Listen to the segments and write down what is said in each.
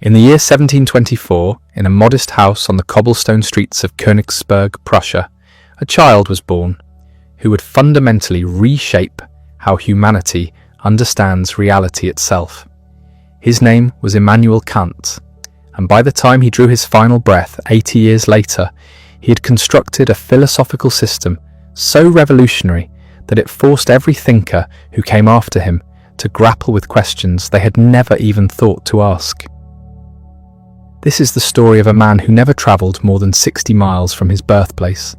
In the year 1724, in a modest house on the cobblestone streets of Königsberg, Prussia, a child was born who would fundamentally reshape how humanity understands reality itself. His name was Immanuel Kant, and by the time he drew his final breath 80 years later, he had constructed a philosophical system so revolutionary that it forced every thinker who came after him to grapple with questions they had never even thought to ask. This is the story of a man who never travelled more than 60 miles from his birthplace,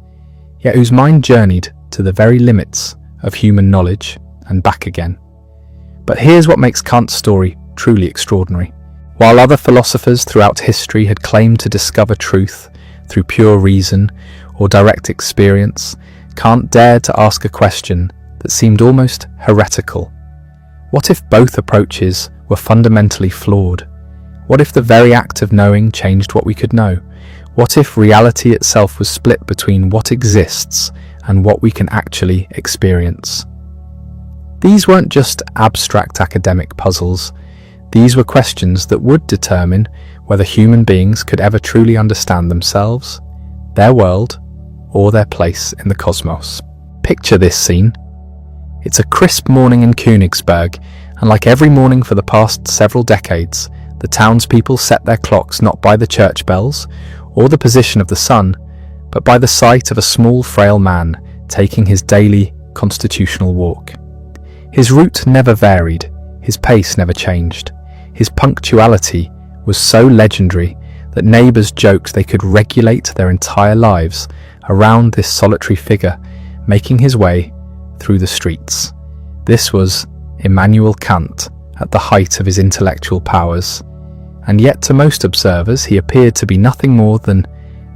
yet whose mind journeyed to the very limits of human knowledge and back again. But here's what makes Kant's story truly extraordinary. While other philosophers throughout history had claimed to discover truth through pure reason or direct experience, Kant dared to ask a question that seemed almost heretical. What if both approaches were fundamentally flawed? What if the very act of knowing changed what we could know? What if reality itself was split between what exists and what we can actually experience? These weren't just abstract academic puzzles. These were questions that would determine whether human beings could ever truly understand themselves, their world, or their place in the cosmos. Picture this scene. It's a crisp morning in Königsberg, and like every morning for the past several decades, the townspeople set their clocks not by the church bells or the position of the sun, but by the sight of a small, frail man taking his daily constitutional walk. His route never varied, his pace never changed. His punctuality was so legendary that neighbours joked they could regulate their entire lives around this solitary figure making his way through the streets. This was Immanuel Kant at the height of his intellectual powers, and yet to most observers he appeared to be nothing more than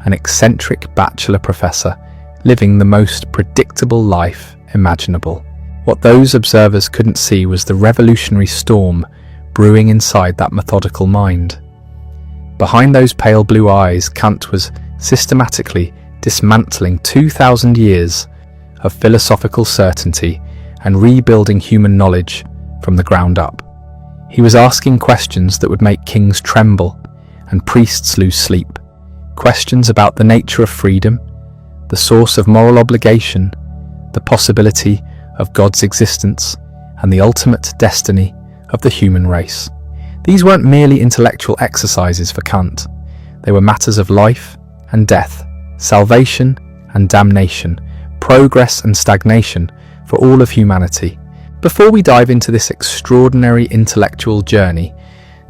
an eccentric bachelor professor living the most predictable life imaginable. What those observers couldn't see was the revolutionary storm brewing inside that methodical mind. Behind those pale blue eyes, Kant was systematically dismantling 2,000 years of philosophical certainty and rebuilding human knowledge from the ground up. He was asking questions that would make kings tremble and priests lose sleep, questions about the nature of freedom, the source of moral obligation, the possibility of God's existence, and the ultimate destiny of the human race. These weren't merely intellectual exercises for Kant. They were matters of life and death, salvation and damnation, progress and stagnation for all of humanity. Before we dive into this extraordinary intellectual journey,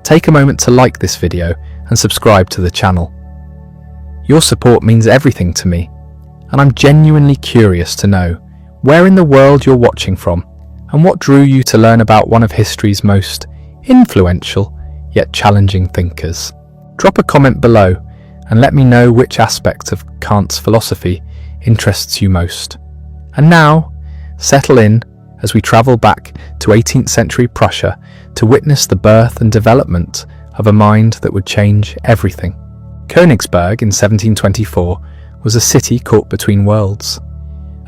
take a moment to like this video and subscribe to the channel. Your support means everything to me, and I'm genuinely curious to know where in the world you're watching from and what drew you to learn about one of history's most influential yet challenging thinkers. Drop a comment below and let me know which aspect of Kant's philosophy interests you most. And now, settle in as we travel back to 18th century Prussia to witness the birth and development of a mind that would change everything. Königsberg in 1724 was a city caught between worlds.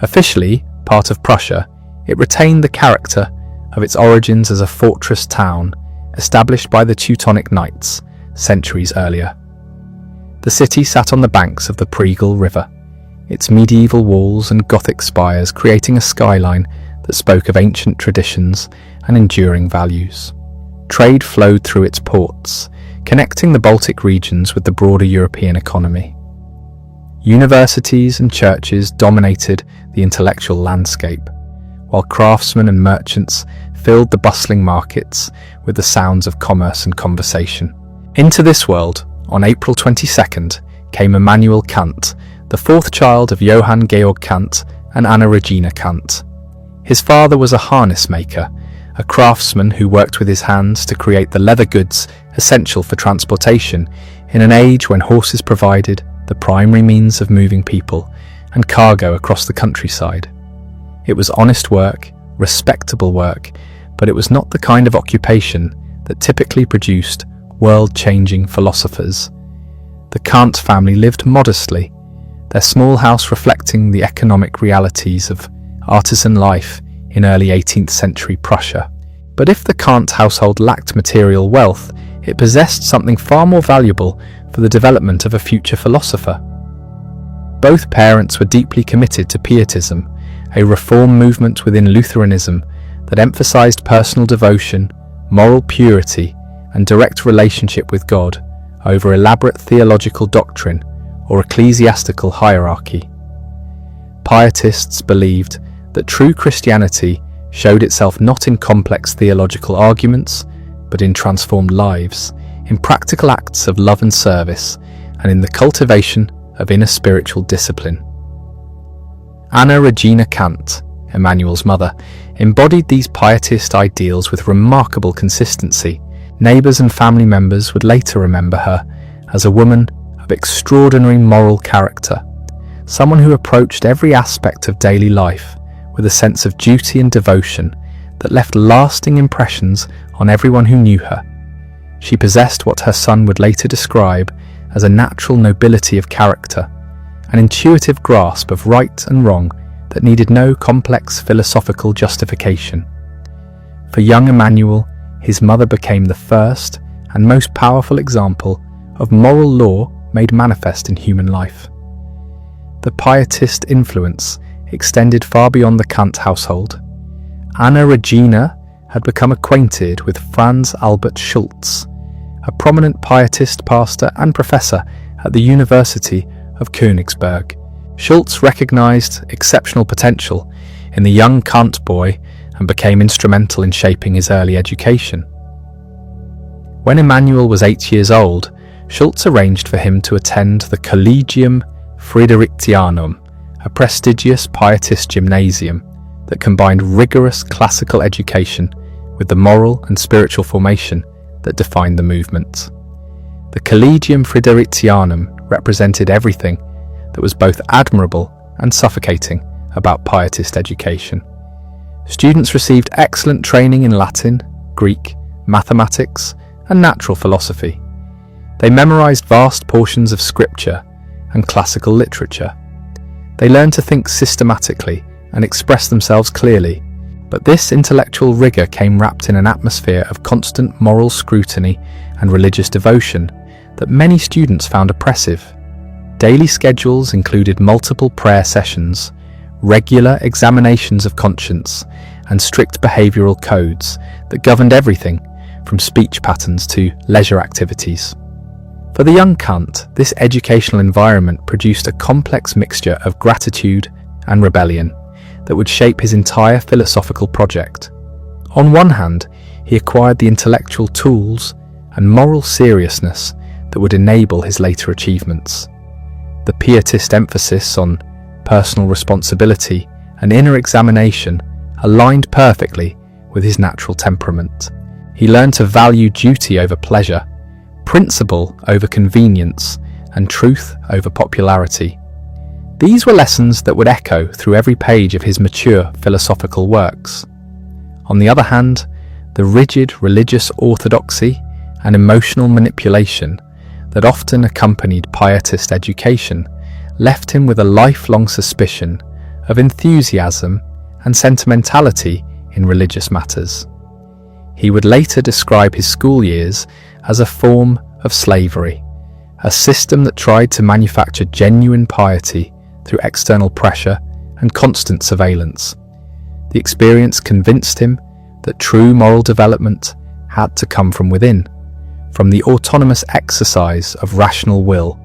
Officially part of Prussia, it retained the character of its origins as a fortress town established by the Teutonic Knights centuries earlier. The city sat on the banks of the Pregel River, its medieval walls and Gothic spires creating a skyline that spoke of ancient traditions and enduring values. Trade flowed through its ports, connecting the Baltic regions with the broader European economy. Universities and churches dominated the intellectual landscape, while craftsmen and merchants filled the bustling markets with the sounds of commerce and conversation. Into this world, on April 22nd, came Immanuel Kant, the fourth child of Johann Georg Kant and Anna Regina Kant. His father was a harness maker, a craftsman who worked with his hands to create the leather goods essential for transportation in an age when horses provided the primary means of moving people and cargo across the countryside. It was honest work, respectable work, but it was not the kind of occupation that typically produced world-changing philosophers. The Kant family lived modestly, their small house reflecting the economic realities of artisan life in early 18th century Prussia. But if the Kant household lacked material wealth, it possessed something far more valuable for the development of a future philosopher. Both parents were deeply committed to Pietism, a reform movement within Lutheranism that emphasized personal devotion, moral purity, and direct relationship with God over elaborate theological doctrine or ecclesiastical hierarchy. Pietists believed that true Christianity showed itself not in complex theological arguments, but in transformed lives, in practical acts of love and service, and in the cultivation of inner spiritual discipline. Anna Regina Kant, Immanuel's mother, embodied these pietist ideals with remarkable consistency. Neighbours and family members would later remember her as a woman of extraordinary moral character, someone who approached every aspect of daily life with a sense of duty and devotion that left lasting impressions on everyone who knew her. She possessed what her son would later describe as a natural nobility of character, an intuitive grasp of right and wrong that needed no complex philosophical justification. For young Immanuel, his mother became the first and most powerful example of moral law made manifest in human life. The pietist influence extended far beyond the Kant household. Anna Regina had become acquainted with Franz Albert Schultz, a prominent pietist pastor and professor at the University of Königsberg. Schultz recognized exceptional potential in the young Kant boy and became instrumental in shaping his early education. When Immanuel was 8 years old, Schultz arranged for him to attend the Collegium Fridericianum, a prestigious pietist gymnasium that combined rigorous classical education with the moral and spiritual formation that defined the movement. The Collegium Fridericianum represented everything that was both admirable and suffocating about pietist education. Students received excellent training in Latin, Greek, mathematics, and natural philosophy. They memorized vast portions of scripture and classical literature. They learned to think systematically and express themselves clearly, but this intellectual rigor came wrapped in an atmosphere of constant moral scrutiny and religious devotion that many students found oppressive. Daily schedules included multiple prayer sessions, regular examinations of conscience, and strict behavioral codes that governed everything from speech patterns to leisure activities. For the young Kant, this educational environment produced a complex mixture of gratitude and rebellion that would shape his entire philosophical project. On one hand, he acquired the intellectual tools and moral seriousness that would enable his later achievements. The pietist emphasis on personal responsibility and inner examination aligned perfectly with his natural temperament. He learned to value duty over pleasure, principle over convenience, and truth over popularity. These were lessons that would echo through every page of his mature philosophical works. On the other hand, the rigid religious orthodoxy and emotional manipulation that often accompanied pietist education left him with a lifelong suspicion of enthusiasm and sentimentality in religious matters. He would later describe his school years as a form of slavery, a system that tried to manufacture genuine piety through external pressure and constant surveillance. The experience convinced him that true moral development had to come from within, from the autonomous exercise of rational will,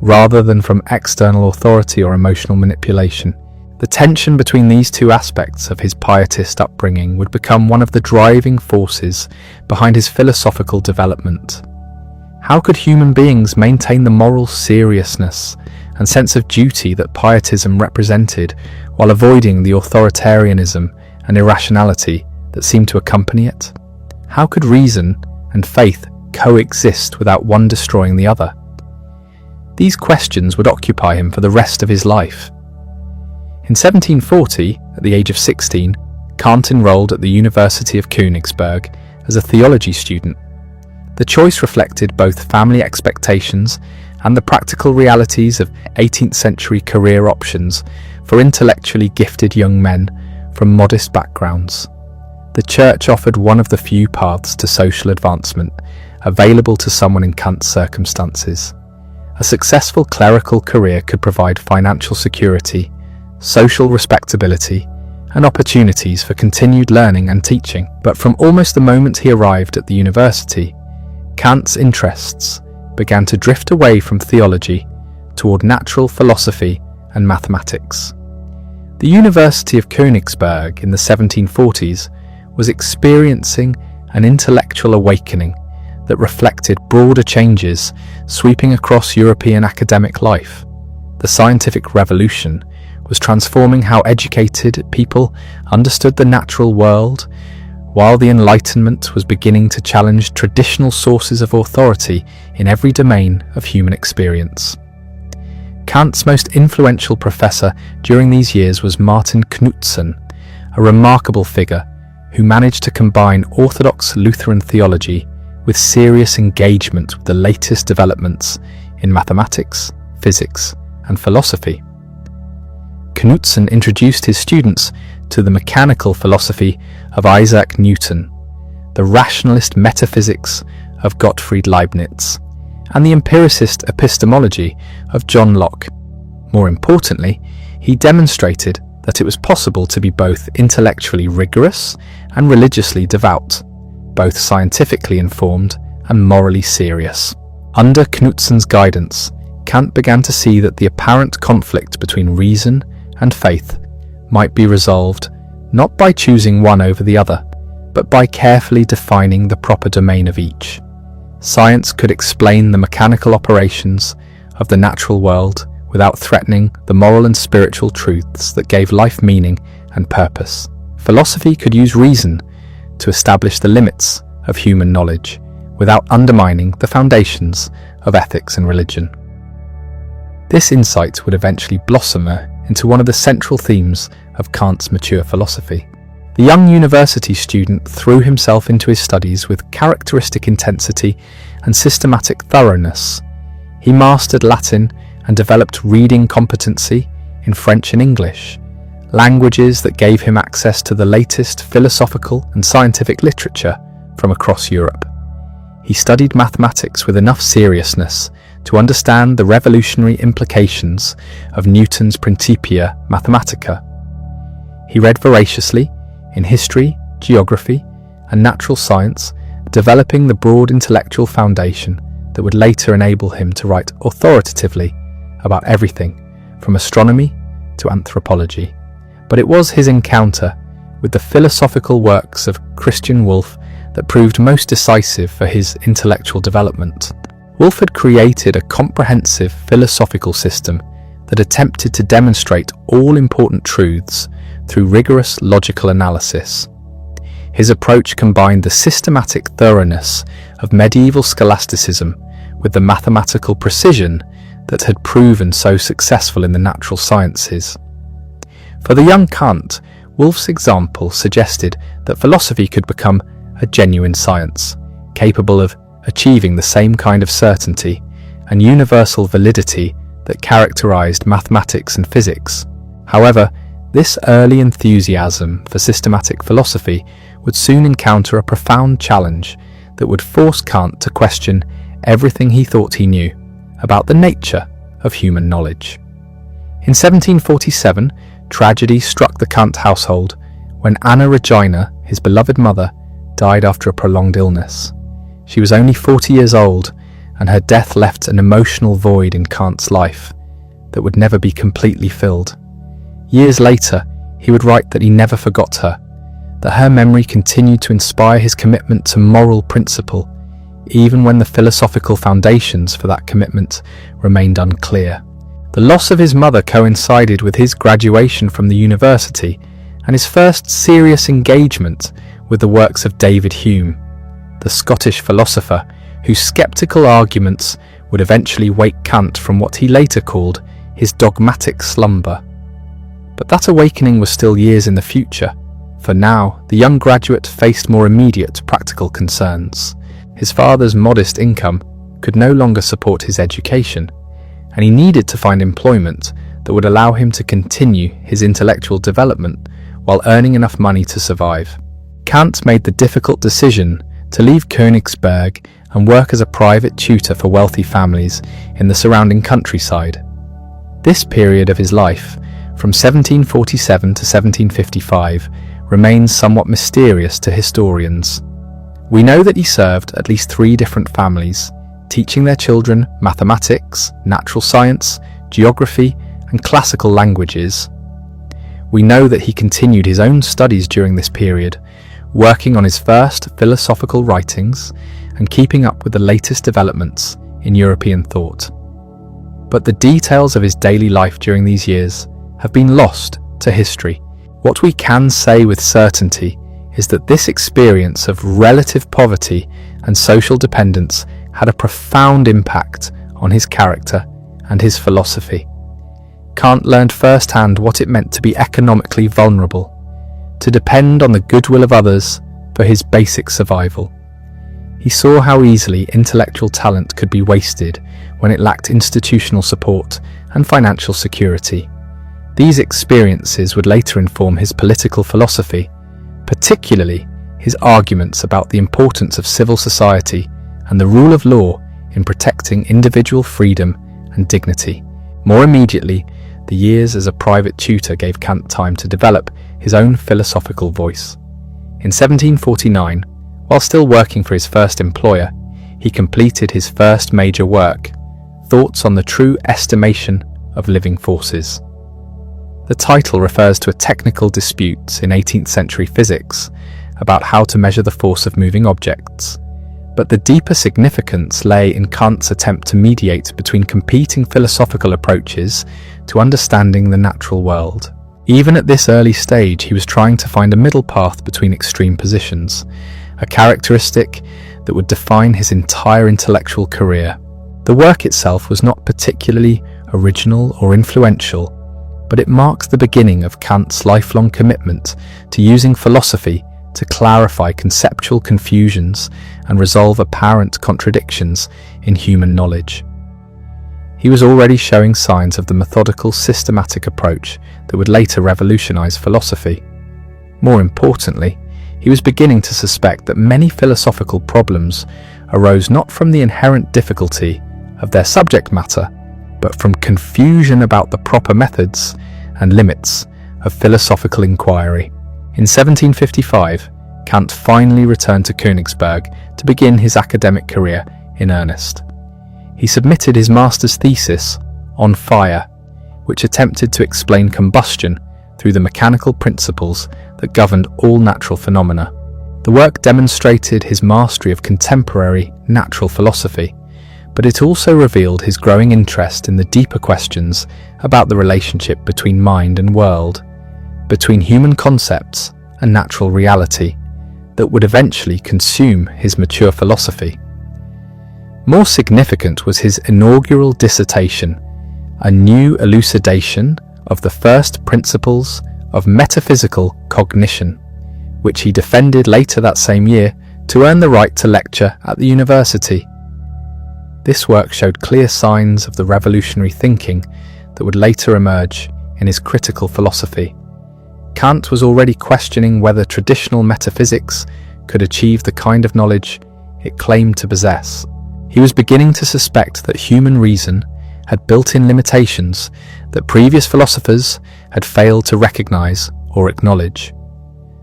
rather than from external authority or emotional manipulation. The tension between these two aspects of his pietist upbringing would become one of the driving forces behind his philosophical development. How could human beings maintain the moral seriousness and sense of duty that pietism represented while avoiding the authoritarianism and irrationality that seemed to accompany it? How could reason and faith coexist without one destroying the other? These questions would occupy him for the rest of his life. In 1740, at the age of 16, Kant enrolled at the University of Königsberg as a theology student. The choice reflected both family expectations and the practical realities of 18th century career options for intellectually gifted young men from modest backgrounds. The church offered one of the few paths to social advancement, available to someone in Kant's circumstances. A successful clerical career could provide financial security, social respectability, and opportunities for continued learning and teaching. But from almost the moment he arrived at the university, Kant's interests began to drift away from theology toward natural philosophy and mathematics. The University of Königsberg in the 1740s was experiencing an intellectual awakening that reflected broader changes sweeping across European academic life. The scientific revolution was transforming how educated people understood the natural world, while the Enlightenment was beginning to challenge traditional sources of authority in every domain of human experience. Kant's most influential professor during these years was Martin Knutzen, a remarkable figure who managed to combine orthodox Lutheran theology with serious engagement with the latest developments in mathematics, physics, and philosophy. Knutzen introduced his students to the mechanical philosophy of Isaac Newton, the rationalist metaphysics of Gottfried Leibniz, and the empiricist epistemology of John Locke. More importantly, he demonstrated that it was possible to be both intellectually rigorous and religiously devout, both scientifically informed and morally serious. Under Knutsen's guidance, Kant began to see that the apparent conflict between reason and faith might be resolved not by choosing one over the other, but by carefully defining the proper domain of each. Science could explain the mechanical operations of the natural world without threatening the moral and spiritual truths that gave life meaning and purpose. Philosophy could use reason to establish the limits of human knowledge without undermining the foundations of ethics and religion. This insight would eventually blossom into one of the central themes of Kant's mature philosophy. The young university student threw himself into his studies with characteristic intensity and systematic thoroughness. He mastered Latin and developed reading competency in French and English, languages that gave him access to the latest philosophical and scientific literature from across Europe. He studied mathematics with enough seriousness to understand the revolutionary implications of Newton's Principia Mathematica. He read voraciously in history, geography, and natural science, developing the broad intellectual foundation that would later enable him to write authoritatively about everything from astronomy to anthropology. But it was his encounter with the philosophical works of Christian Wolff that proved most decisive for his intellectual development. Wolff had created a comprehensive philosophical system that attempted to demonstrate all important truths through rigorous logical analysis. His approach combined the systematic thoroughness of medieval scholasticism with the mathematical precision that had proven so successful in the natural sciences. For the young Kant, Wolff's example suggested that philosophy could become a genuine science, capable of achieving the same kind of certainty and universal validity that characterized mathematics and physics. However, this early enthusiasm for systematic philosophy would soon encounter a profound challenge that would force Kant to question everything he thought he knew about the nature of human knowledge. In 1747, tragedy struck the Kant household when Anna Regina, his beloved mother, died after a prolonged illness. She was only 40 years old, and her death left an emotional void in Kant's life that would never be completely filled. Years later, he would write that he never forgot her, that her memory continued to inspire his commitment to moral principle, even when the philosophical foundations for that commitment remained unclear. The loss of his mother coincided with his graduation from the university and his first serious engagement with the works of David Hume, the Scottish philosopher whose sceptical arguments would eventually wake Kant from what he later called his dogmatic slumber. But that awakening was still years in the future. For now, the young graduate faced more immediate practical concerns. His father's modest income could no longer support his education, and he needed to find employment that would allow him to continue his intellectual development while earning enough money to survive. Kant made the difficult decision to leave Königsberg and work as a private tutor for wealthy families in the surrounding countryside. This period of his life, from 1747 to 1755, remains somewhat mysterious to historians. We know that he served at least 3 different families, teaching their children mathematics, natural science, geography, and classical languages. We know that he continued his own studies during this period, working on his first philosophical writings and keeping up with the latest developments in European thought. But the details of his daily life during these years have been lost to history. What we can say with certainty is that this experience of relative poverty and social dependence had a profound impact on his character and his philosophy. Kant learned firsthand what it meant to be economically vulnerable, to depend on the goodwill of others for his basic survival. He saw how easily intellectual talent could be wasted when it lacked institutional support and financial security. These experiences would later inform his political philosophy, particularly his arguments about the importance of civil society and the rule of law in protecting individual freedom and dignity. More immediately, the years as a private tutor gave Kant time to develop his own philosophical voice. In 1749, while still working for his first employer, he completed his first major work, Thoughts on the True Estimation of Living Forces. The title refers to a technical dispute in 18th century physics about how to measure the force of moving objects, but the deeper significance lay in Kant's attempt to mediate between competing philosophical approaches to understanding the natural world. Even at this early stage, he was trying to find a middle path between extreme positions, a characteristic that would define his entire intellectual career. The work itself was not particularly original or influential, but it marks the beginning of Kant's lifelong commitment to using philosophy to clarify conceptual confusions and resolve apparent contradictions in human knowledge. He was already showing signs of the methodical, systematic approach that would later revolutionize philosophy. More importantly, he was beginning to suspect that many philosophical problems arose not from the inherent difficulty of their subject matter, but from confusion about the proper methods and limits of philosophical inquiry. In 1755, Kant finally returned to Königsberg to begin his academic career in earnest. He submitted his master's thesis, On Fire, which attempted to explain combustion through the mechanical principles that governed all natural phenomena. The work demonstrated his mastery of contemporary natural philosophy, but it also revealed his growing interest in the deeper questions about the relationship between mind and world, between human concepts and natural reality, that would eventually consume his mature philosophy. More significant was his inaugural dissertation, A New Elucidation of the First Principles of Metaphysical Cognition, which he defended later that same year to earn the right to lecture at the university. This work showed clear signs of the revolutionary thinking that would later emerge in his critical philosophy. Kant was already questioning whether traditional metaphysics could achieve the kind of knowledge it claimed to possess. He was beginning to suspect that human reason had built-in limitations that previous philosophers had failed to recognize or acknowledge.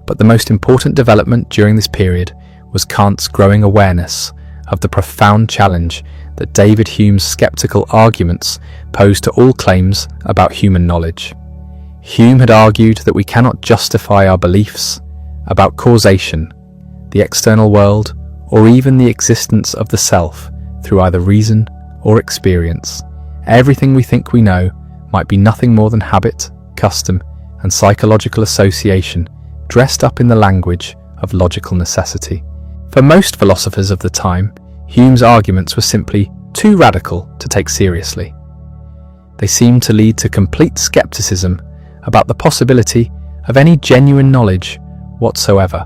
But the most important development during this period was Kant's growing awareness of the profound challenge that David Hume's skeptical arguments posed to all claims about human knowledge. Hume had argued that we cannot justify our beliefs about causation, the external world, or even the existence of the self through either reason or experience. Everything we think we know might be nothing more than habit, custom, and psychological association dressed up in the language of logical necessity. For most philosophers of the time, Hume's arguments were simply too radical to take seriously. They seemed to lead to complete skepticism about the possibility of any genuine knowledge whatsoever.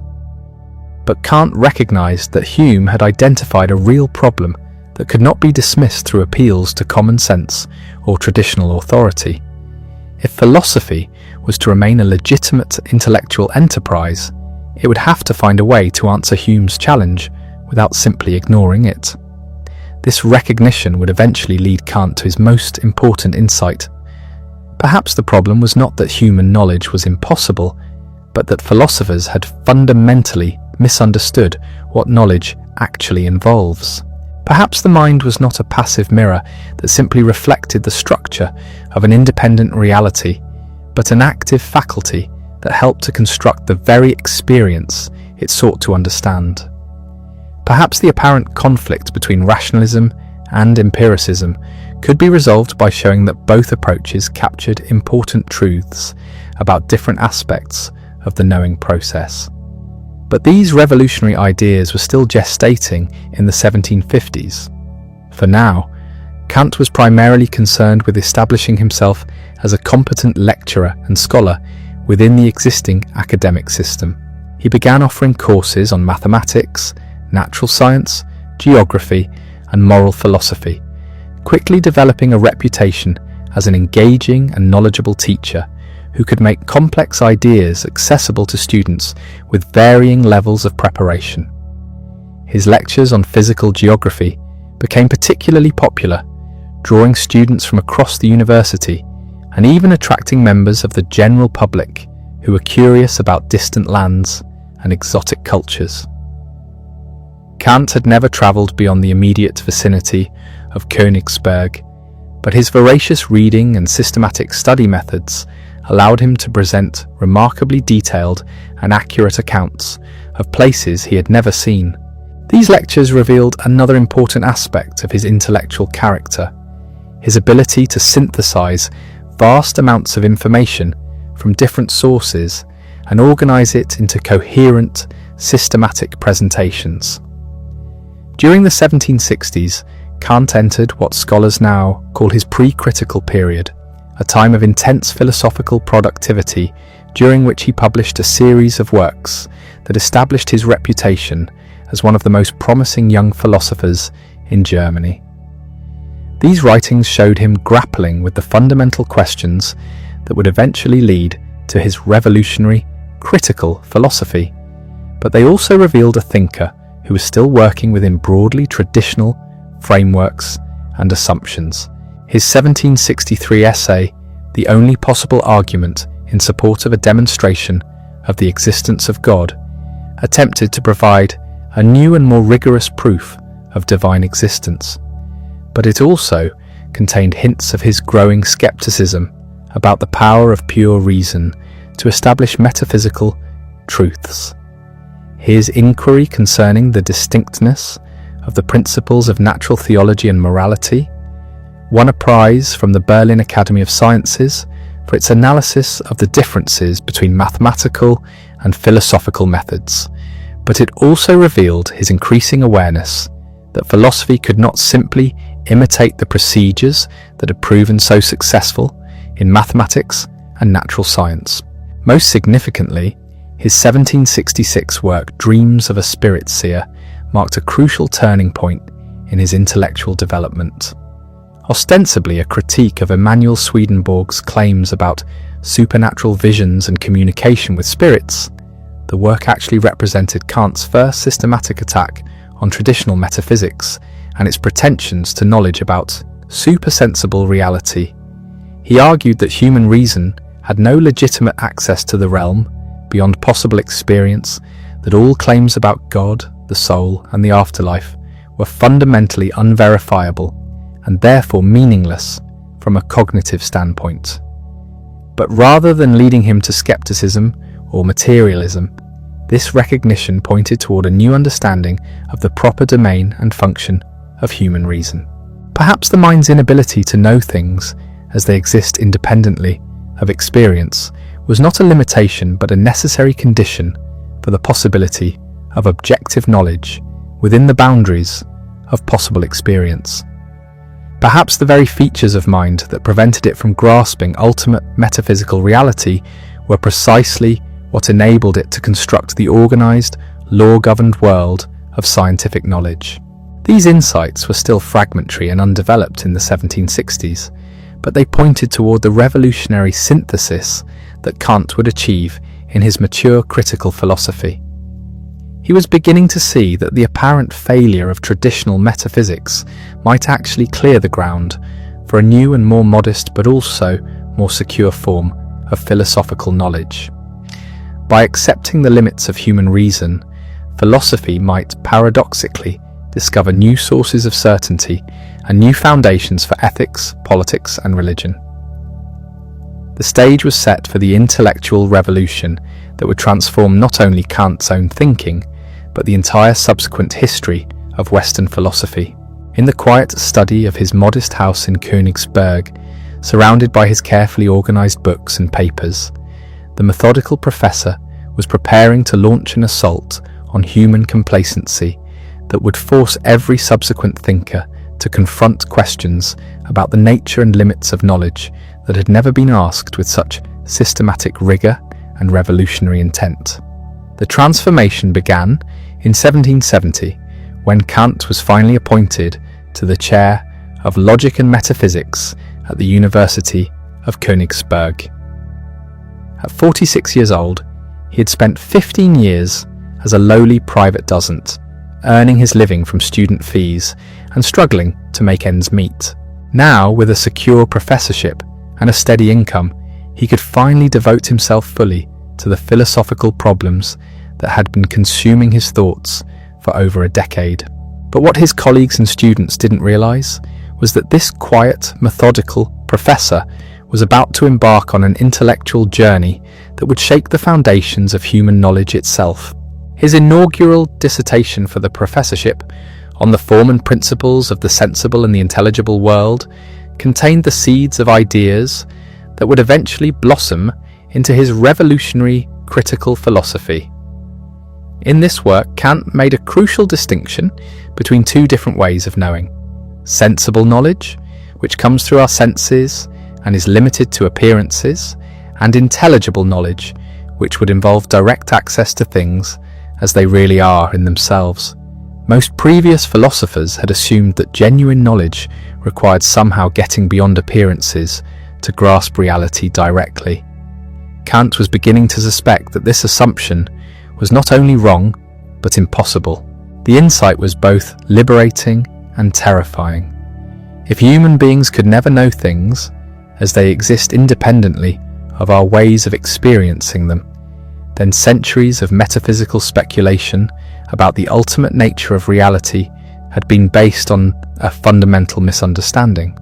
But Kant recognized that Hume had identified a real problem that could not be dismissed through appeals to common sense or traditional authority. If philosophy was to remain a legitimate intellectual enterprise, it would have to find a way to answer Hume's challenge without simply ignoring it. This recognition would eventually lead Kant to his most important insight. Perhaps the problem was not that human knowledge was impossible, but that philosophers had fundamentally misunderstood what knowledge actually involves. Perhaps the mind was not a passive mirror that simply reflected the structure of an independent reality, but an active faculty that helped to construct the very experience it sought to understand. Perhaps the apparent conflict between rationalism and empiricism could be resolved by showing that both approaches captured important truths about different aspects of the knowing process. But these revolutionary ideas were still gestating in the 1750s. For now, Kant was primarily concerned with establishing himself as a competent lecturer and scholar within the existing academic system. He began offering courses on mathematics, natural science, geography, and moral philosophy, quickly developing a reputation as an engaging and knowledgeable teacher who could make complex ideas accessible to students with varying levels of preparation. His lectures on physical geography became particularly popular, drawing students from across the university and even attracting members of the general public who were curious about distant lands and exotic cultures. Kant had never travelled beyond the immediate vicinity of Königsberg, but his voracious reading and systematic study methods allowed him to present remarkably detailed and accurate accounts of places he had never seen. These lectures revealed another important aspect of his intellectual character: his ability to synthesize vast amounts of information from different sources and organize it into coherent, systematic presentations. During the 1760s, Kant entered what scholars now call his pre-critical period, a time of intense philosophical productivity during which he published a series of works that established his reputation as one of the most promising young philosophers in Germany. These writings showed him grappling with the fundamental questions that would eventually lead to his revolutionary, critical philosophy, but they also revealed a thinker who was still working within broadly traditional frameworks and assumptions. His 1763 essay, The Only Possible Argument in Support of a Demonstration of the Existence of God, attempted to provide a new and more rigorous proof of divine existence. But it also contained hints of his growing skepticism about the power of pure reason to establish metaphysical truths. His inquiry concerning the distinctness of the principles of natural theology and morality won a prize from the Berlin Academy of Sciences for its analysis of the differences between mathematical and philosophical methods, but it also revealed his increasing awareness that philosophy could not simply imitate the procedures that had proven so successful in mathematics and natural science. Most significantly, his 1766 work Dreams of a Spirit Seer marked a crucial turning point in his intellectual development. Ostensibly a critique of Immanuel Swedenborg's claims about supernatural visions and communication with spirits, the work actually represented Kant's first systematic attack on traditional metaphysics and its pretensions to knowledge about supersensible reality. He argued that human reason had no legitimate access to the realm beyond possible experience, that all claims about God, the soul, and the afterlife were fundamentally unverifiable and therefore meaningless from a cognitive standpoint. But rather than leading him to skepticism or materialism, this recognition pointed toward a new understanding of the proper domain and function of human reason. Perhaps the mind's inability to know things as they exist independently of experience was not a limitation but a necessary condition for the possibility of objective knowledge within the boundaries of possible experience. Perhaps the very features of mind that prevented it from grasping ultimate metaphysical reality were precisely what enabled it to construct the organized, law-governed world of scientific knowledge. These insights were still fragmentary and undeveloped in the 1760s, but they pointed toward the revolutionary synthesis that Kant would achieve in his mature critical philosophy. He was beginning to see that the apparent failure of traditional metaphysics might actually clear the ground for a new and more modest but also more secure form of philosophical knowledge. By accepting the limits of human reason, philosophy might paradoxically discover new sources of certainty and new foundations for ethics, politics, and religion. The stage was set for the intellectual revolution that would transform not only Kant's own thinking, but the entire subsequent history of Western philosophy. In the quiet study of his modest house in Königsberg, surrounded by his carefully organized books and papers, the methodical professor was preparing to launch an assault on human complacency that would force every subsequent thinker to confront questions about the nature and limits of knowledge that had never been asked with such systematic rigor and revolutionary intent. The transformation began in 1770, when Kant was finally appointed to the chair of Logic and Metaphysics at the University of Königsberg. At 46 years old, he had spent 15 years as a lowly private dozent, earning his living from student fees and struggling to make ends meet. Now, with a secure professorship and a steady income, he could finally devote himself fully to the philosophical problems that had been consuming his thoughts for over a decade. But what his colleagues and students didn't realize was that this quiet, methodical professor was about to embark on an intellectual journey that would shake the foundations of human knowledge itself. His inaugural dissertation for the professorship, on the form and principles of the sensible and the intelligible world, contained the seeds of ideas that would eventually blossom into his revolutionary critical philosophy. In this work, Kant made a crucial distinction between two different ways of knowing: sensible knowledge, which comes through our senses and is limited to appearances, and intelligible knowledge, which would involve direct access to things as they really are in themselves. Most previous philosophers had assumed that genuine knowledge required somehow getting beyond appearances to grasp reality directly. Kant was beginning to suspect that this assumption was not only wrong, but impossible. The insight was both liberating and terrifying. If human beings could never know things as they exist independently of our ways of experiencing them, then centuries of metaphysical speculation about the ultimate nature of reality had been based on a fundamental misunderstanding.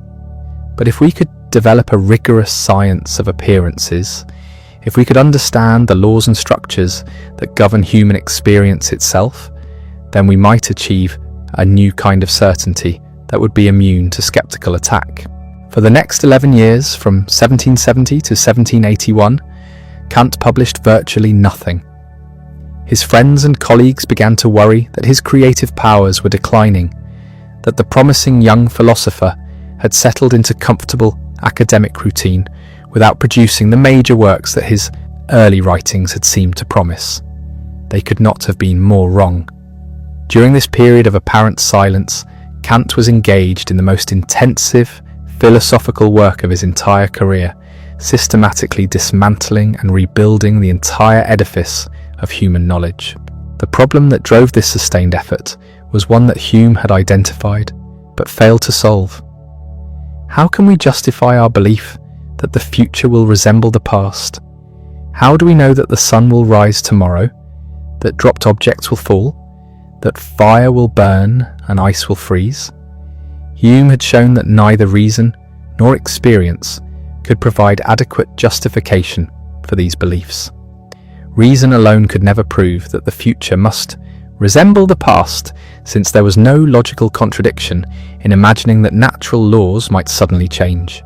But if we could develop a rigorous science of appearances, if we could understand the laws and structures that govern human experience itself, then we might achieve a new kind of certainty that would be immune to skeptical attack. For the next 11 years, from 1770 to 1781, Kant published virtually nothing. His friends and colleagues began to worry that his creative powers were declining, that the promising young philosopher had settled into comfortable academic routine without producing the major works that his early writings had seemed to promise. They could not have been more wrong. During this period of apparent silence, Kant was engaged in the most intensive philosophical work of his entire career, systematically dismantling and rebuilding the entire edifice of human knowledge. The problem that drove this sustained effort was one that Hume had identified, but failed to solve. How can we justify our belief that the future will resemble the past? How do we know that the sun will rise tomorrow, that dropped objects will fall, that fire will burn and ice will freeze? Hume had shown that neither reason nor experience could provide adequate justification for these beliefs. Reason alone could never prove that the future must resemble the past, since there was no logical contradiction in imagining that natural laws might suddenly change.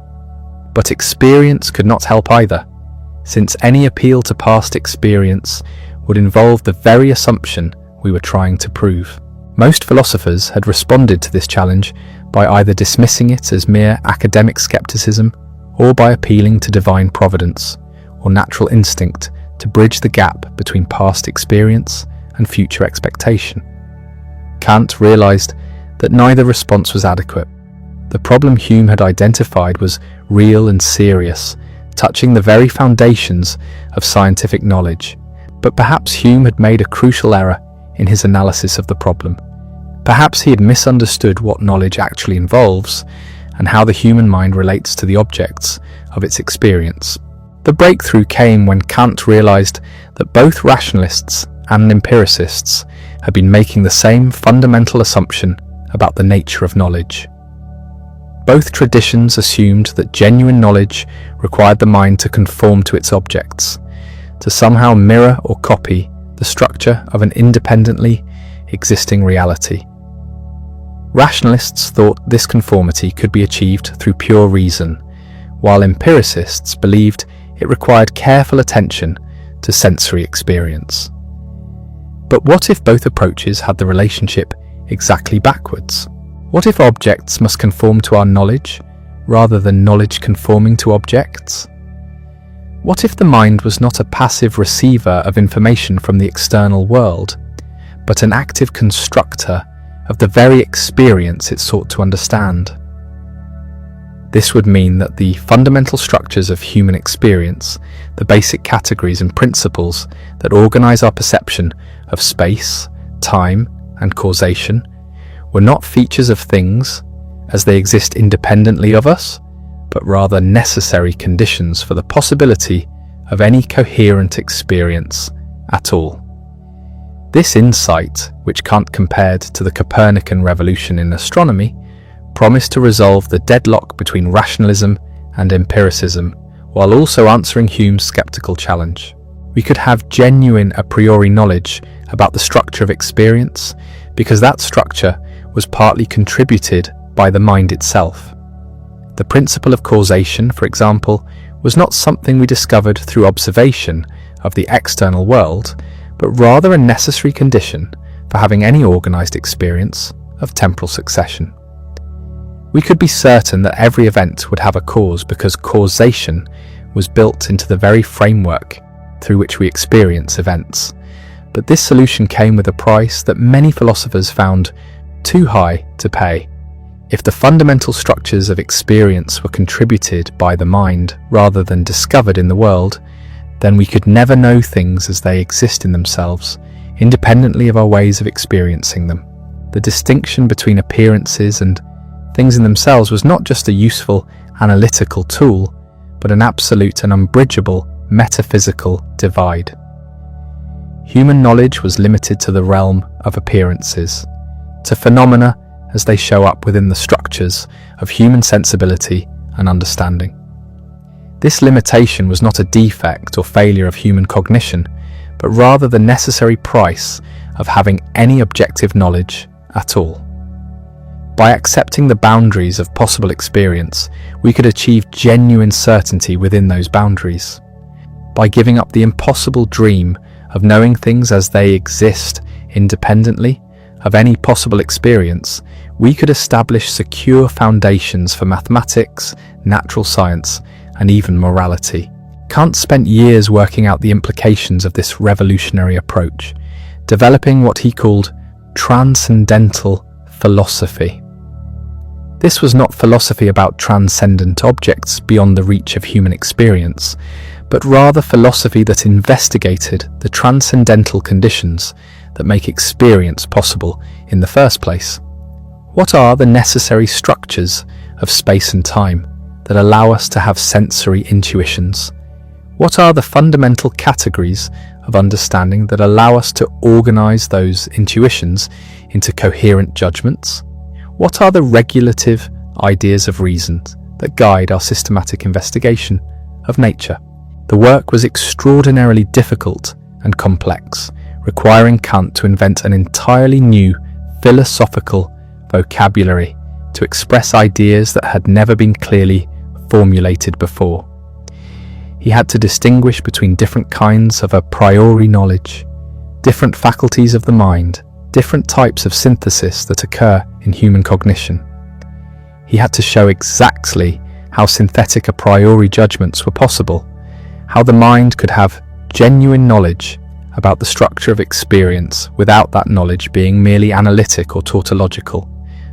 But experience could not help either, since any appeal to past experience would involve the very assumption we were trying to prove. Most philosophers had responded to this challenge by either dismissing it as mere academic skepticism, or by appealing to divine providence or natural instinct to bridge the gap between past experience and future expectation. Kant realized that neither response was adequate. The problem Hume had identified was real and serious, touching the very foundations of scientific knowledge. But perhaps Hume had made a crucial error in his analysis of the problem. Perhaps he had misunderstood what knowledge actually involves and how the human mind relates to the objects of its experience. The breakthrough came when Kant realized that both rationalists and empiricists had been making the same fundamental assumption about the nature of knowledge. Both traditions assumed that genuine knowledge required the mind to conform to its objects, to somehow mirror or copy the structure of an independently existing reality. Rationalists thought this conformity could be achieved through pure reason, while empiricists believed it required careful attention to sensory experience. But what if both approaches had the relationship exactly backwards? What if objects must conform to our knowledge rather than knowledge conforming to objects? What if the mind was not a passive receiver of information from the external world, but an active constructor of the very experience it sought to understand? This would mean that the fundamental structures of human experience, the basic categories and principles that organize our perception of space, time, and causation, were not features of things as they exist independently of us, but rather necessary conditions for the possibility of any coherent experience at all. This insight, which Kant compared to the Copernican revolution in astronomy, promised to resolve the deadlock between rationalism and empiricism, while also answering Hume's skeptical challenge. We could have genuine a priori knowledge about the structure of experience because that structure was partly contributed by the mind itself. The principle of causation, for example, was not something we discovered through observation of the external world, but rather a necessary condition for having any organized experience of temporal succession. We could be certain that every event would have a cause because causation was built into the very framework through which we experience events. But this solution came with a price that many philosophers found too high to pay. If the fundamental structures of experience were contributed by the mind rather than discovered in the world, then we could never know things as they exist in themselves, independently of our ways of experiencing them. The distinction between appearances and things in themselves was not just a useful analytical tool, but an absolute and unbridgeable metaphysical divide. Human knowledge was limited to the realm of appearances, to phenomena as they show up within the structures of human sensibility and understanding. This limitation was not a defect or failure of human cognition, but rather the necessary price of having any objective knowledge at all. By accepting the boundaries of possible experience, we could achieve genuine certainty within those boundaries. By giving up the impossible dream of knowing things as they exist independently of any possible experience, we could establish secure foundations for mathematics, natural science, and even morality. Kant spent years working out the implications of this revolutionary approach, developing what he called transcendental philosophy. This was not philosophy about transcendent objects beyond the reach of human experience, but rather philosophy that investigated the transcendental conditions that make experience possible in the first place. What are the necessary structures of space and time that allow us to have sensory intuitions? What are the fundamental categories of understanding that allow us to organize those intuitions into coherent judgments? What are the regulative ideas of reason that guide our systematic investigation of nature? The work was extraordinarily difficult and complex, requiring Kant to invent an entirely new philosophical vocabulary to express ideas that had never been clearly formulated before. He had to distinguish between different kinds of a priori knowledge, different faculties of the mind, different types of synthesis that occur in human cognition. He had to show exactly how synthetic a priori judgments were possible, how the mind could have genuine knowledge about the structure of experience without that knowledge being merely analytic or tautological.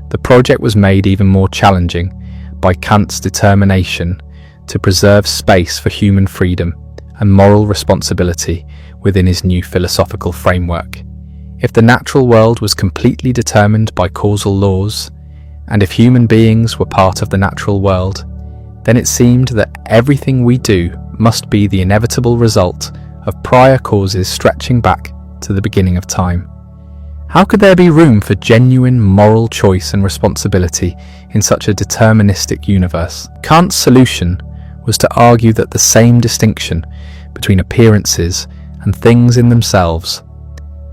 The project was made even more challenging by Kant's determination to preserve space for human freedom and moral responsibility within his new philosophical framework. If the natural world was completely determined by causal laws, and if human beings were part of the natural world, then it seemed that everything we do must be the inevitable result of prior causes stretching back to the beginning of time. How could there be room for genuine moral choice and responsibility in such a deterministic universe? Kant's solution was to argue that the same distinction between appearances and things in themselves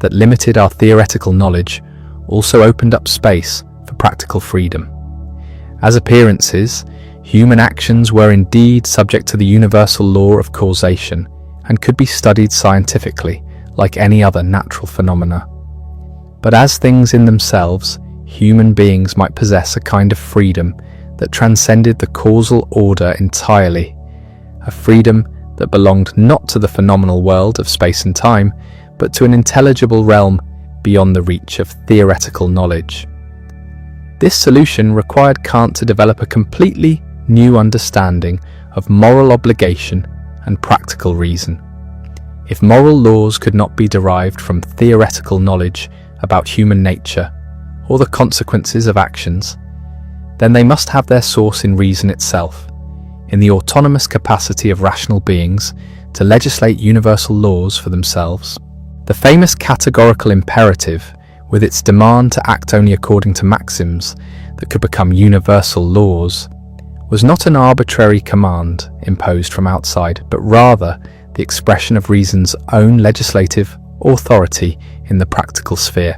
that limited our theoretical knowledge also opened up space for practical freedom. As appearances, human actions were indeed subject to the universal law of causation and could be studied scientifically like any other natural phenomena. But as things in themselves, human beings might possess a kind of freedom that transcended the causal order entirely, a freedom that belonged not to the phenomenal world of space and time, but to an intelligible realm beyond the reach of theoretical knowledge. This solution required Kant to develop a completely new understanding of moral obligation and practical reason. If moral laws could not be derived from theoretical knowledge about human nature or the consequences of actions, then they must have their source in reason itself, in the autonomous capacity of rational beings to legislate universal laws for themselves. The famous categorical imperative, with its demand to act only according to maxims that could become universal laws, was not an arbitrary command imposed from outside, but rather the expression of reason's own legislative authority in the practical sphere.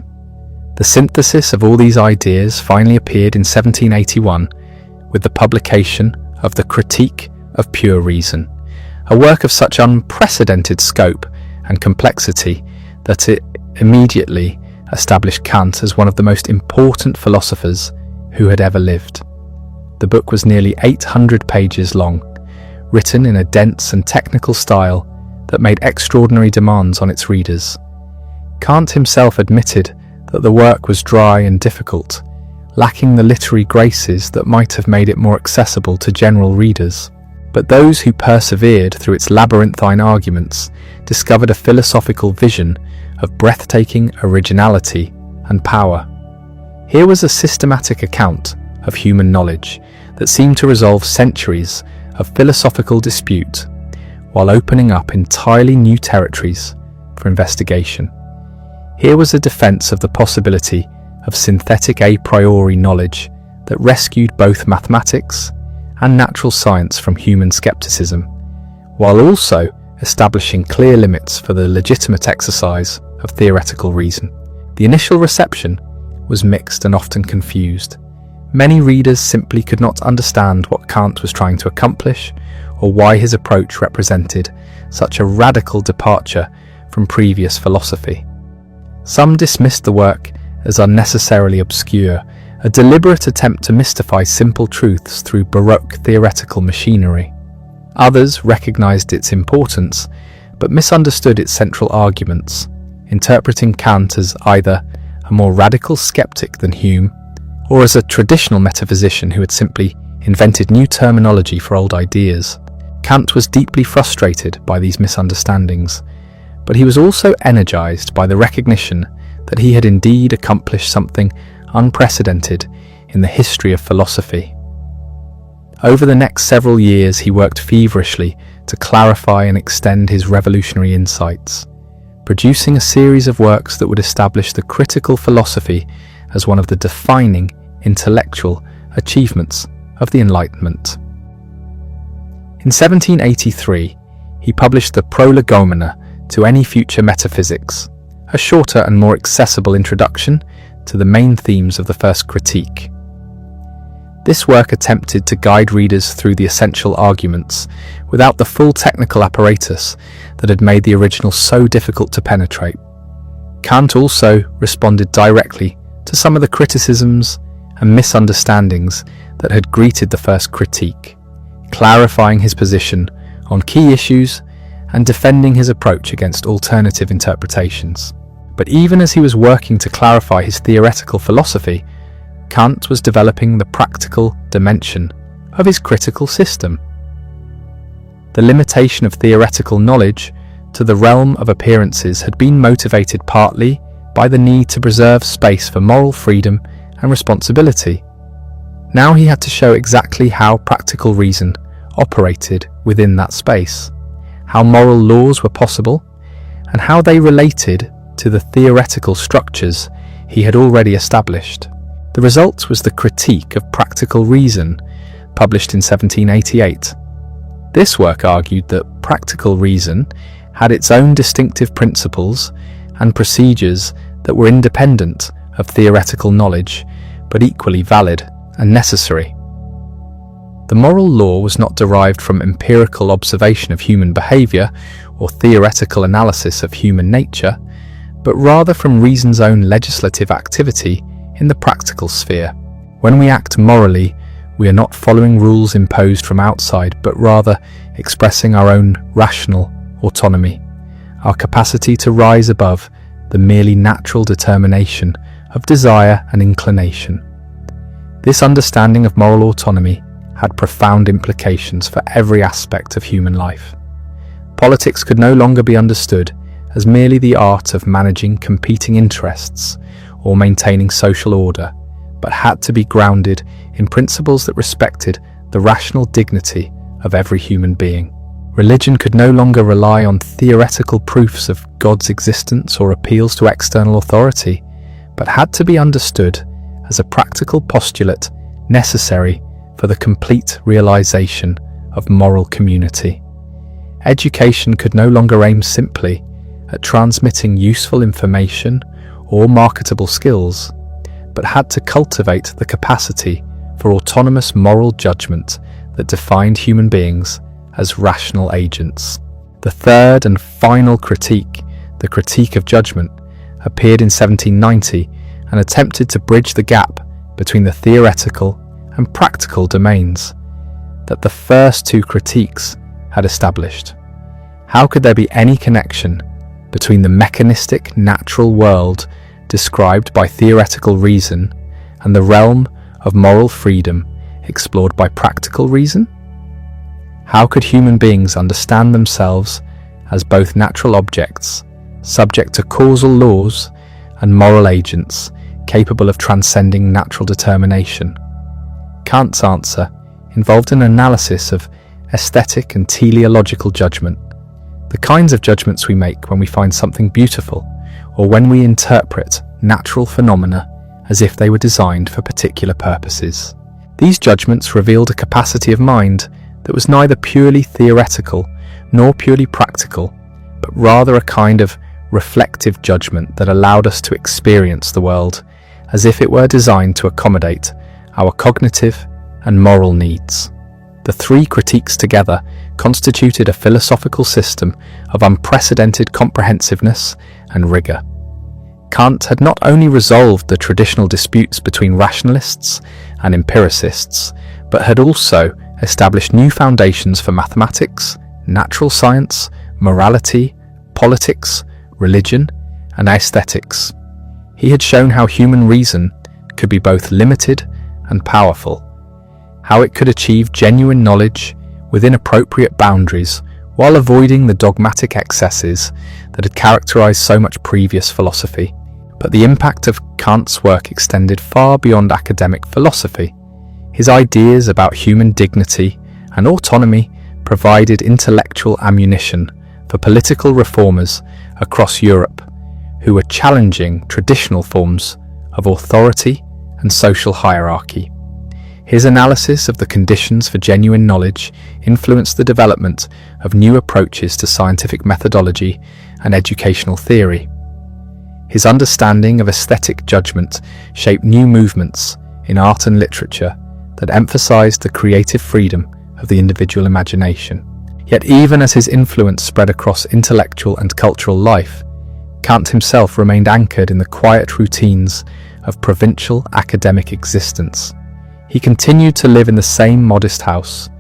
The synthesis of all these ideas finally appeared in 1781 with the publication of the Critique of Pure Reason, a work of such unprecedented scope and complexity that it immediately established Kant as one of the most important philosophers who had ever lived. The book was nearly 800 pages long, written in a dense and technical style that made extraordinary demands on its readers. Kant himself admitted that the work was dry and difficult, lacking the literary graces that might have made it more accessible to general readers. But those who persevered through its labyrinthine arguments discovered a philosophical vision of breathtaking originality and power. Here was a systematic account of human knowledge that seemed to resolve centuries of philosophical dispute while opening up entirely new territories for investigation. Here was a defense of the possibility of synthetic a priori knowledge that rescued both mathematics and natural science from human skepticism, while also establishing clear limits for the legitimate exercise of theoretical reason. The initial reception was mixed and often confused. Many readers simply could not understand what Kant was trying to accomplish, or why his approach represented such a radical departure from previous philosophy. Some dismissed the work as unnecessarily obscure, a deliberate attempt to mystify simple truths through Baroque theoretical machinery. Others recognized its importance, but misunderstood its central arguments, interpreting Kant as either a more radical skeptic than Hume, or as a traditional metaphysician who had simply invented new terminology for old ideas. Kant was deeply frustrated by these misunderstandings, but he was also energized by the recognition that he had indeed accomplished something unprecedented in the history of philosophy. Over the next several years, he worked feverishly to clarify and extend his revolutionary insights, producing a series of works that would establish the critical philosophy as one of the defining intellectual achievements of the Enlightenment. In 1783, he published the Prolegomena to Any Future Metaphysics, a shorter and more accessible introduction to the main themes of the first critique. This work attempted to guide readers through the essential arguments without the full technical apparatus that had made the original so difficult to penetrate. Kant also responded directly to some of the criticisms and misunderstandings that had greeted the first critique, clarifying his position on key issues and defending his approach against alternative interpretations. But even as he was working to clarify his theoretical philosophy, Kant was developing the practical dimension of his critical system. The limitation of theoretical knowledge to the realm of appearances had been motivated partly by the need to preserve space for moral freedom and responsibility. Now he had to show exactly how practical reason operated within that space, how moral laws were possible, and how they related to the theoretical structures he had already established. The result was the Critique of Practical Reason, published in 1788. This work argued that practical reason had its own distinctive principles and procedures that were independent of theoretical knowledge, but equally valid and necessary. The moral law was not derived from empirical observation of human behavior or theoretical analysis of human nature, but rather from reason's own legislative activity in the practical sphere. When we act morally, we are not following rules imposed from outside, but rather expressing our own rational autonomy, our capacity to rise above the merely natural determination of desire and inclination. This understanding of moral autonomy had profound implications for every aspect of human life. Politics could no longer be understood as merely the art of managing competing interests or maintaining social order, but had to be grounded in principles that respected the rational dignity of every human being. Religion could no longer rely on theoretical proofs of God's existence or appeals to external authority, but had to be understood as a practical postulate necessary for the complete realization of moral community. Education could no longer aim simply at transmitting useful information or marketable skills, but had to cultivate the capacity for autonomous moral judgment that defined human beings as rational agents. The third and final critique, the Critique of Judgment, appeared in 1790 and attempted to bridge the gap between the theoretical and practical domains that the first two critiques had established. How could there be any connection between the mechanistic natural world described by theoretical reason and the realm of moral freedom explored by practical reason? How could human beings understand themselves as both natural objects, subject to causal laws, and moral agents, capable of transcending natural determination? Kant's answer involved an analysis of aesthetic and teleological judgment, the kinds of judgments we make when we find something beautiful, or when we interpret natural phenomena as if they were designed for particular purposes. These judgments revealed a capacity of mind that was neither purely theoretical nor purely practical, but rather a kind of reflective judgment that allowed us to experience the world as if it were designed to accommodate our cognitive and moral needs. The three critiques together constituted a philosophical system of unprecedented comprehensiveness and rigour. Kant had not only resolved the traditional disputes between rationalists and empiricists, but had also established new foundations for mathematics, natural science, morality, politics, religion, and aesthetics. He had shown how human reason could be both limited and powerful, how it could achieve genuine knowledge within appropriate boundaries while avoiding the dogmatic excesses that had characterized so much previous philosophy. But the impact of Kant's work extended far beyond academic philosophy. His ideas about human dignity and autonomy provided intellectual ammunition for political reformers across Europe who were challenging traditional forms of authority and social hierarchy. His analysis of the conditions for genuine knowledge influenced the development of new approaches to scientific methodology and educational theory. His understanding of aesthetic judgment shaped new movements in art and literature that emphasized the creative freedom of the individual imagination. Yet even as his influence spread across intellectual and cultural life, Kant himself remained anchored in the quiet routines of provincial academic existence. He continued to live in the same modest house,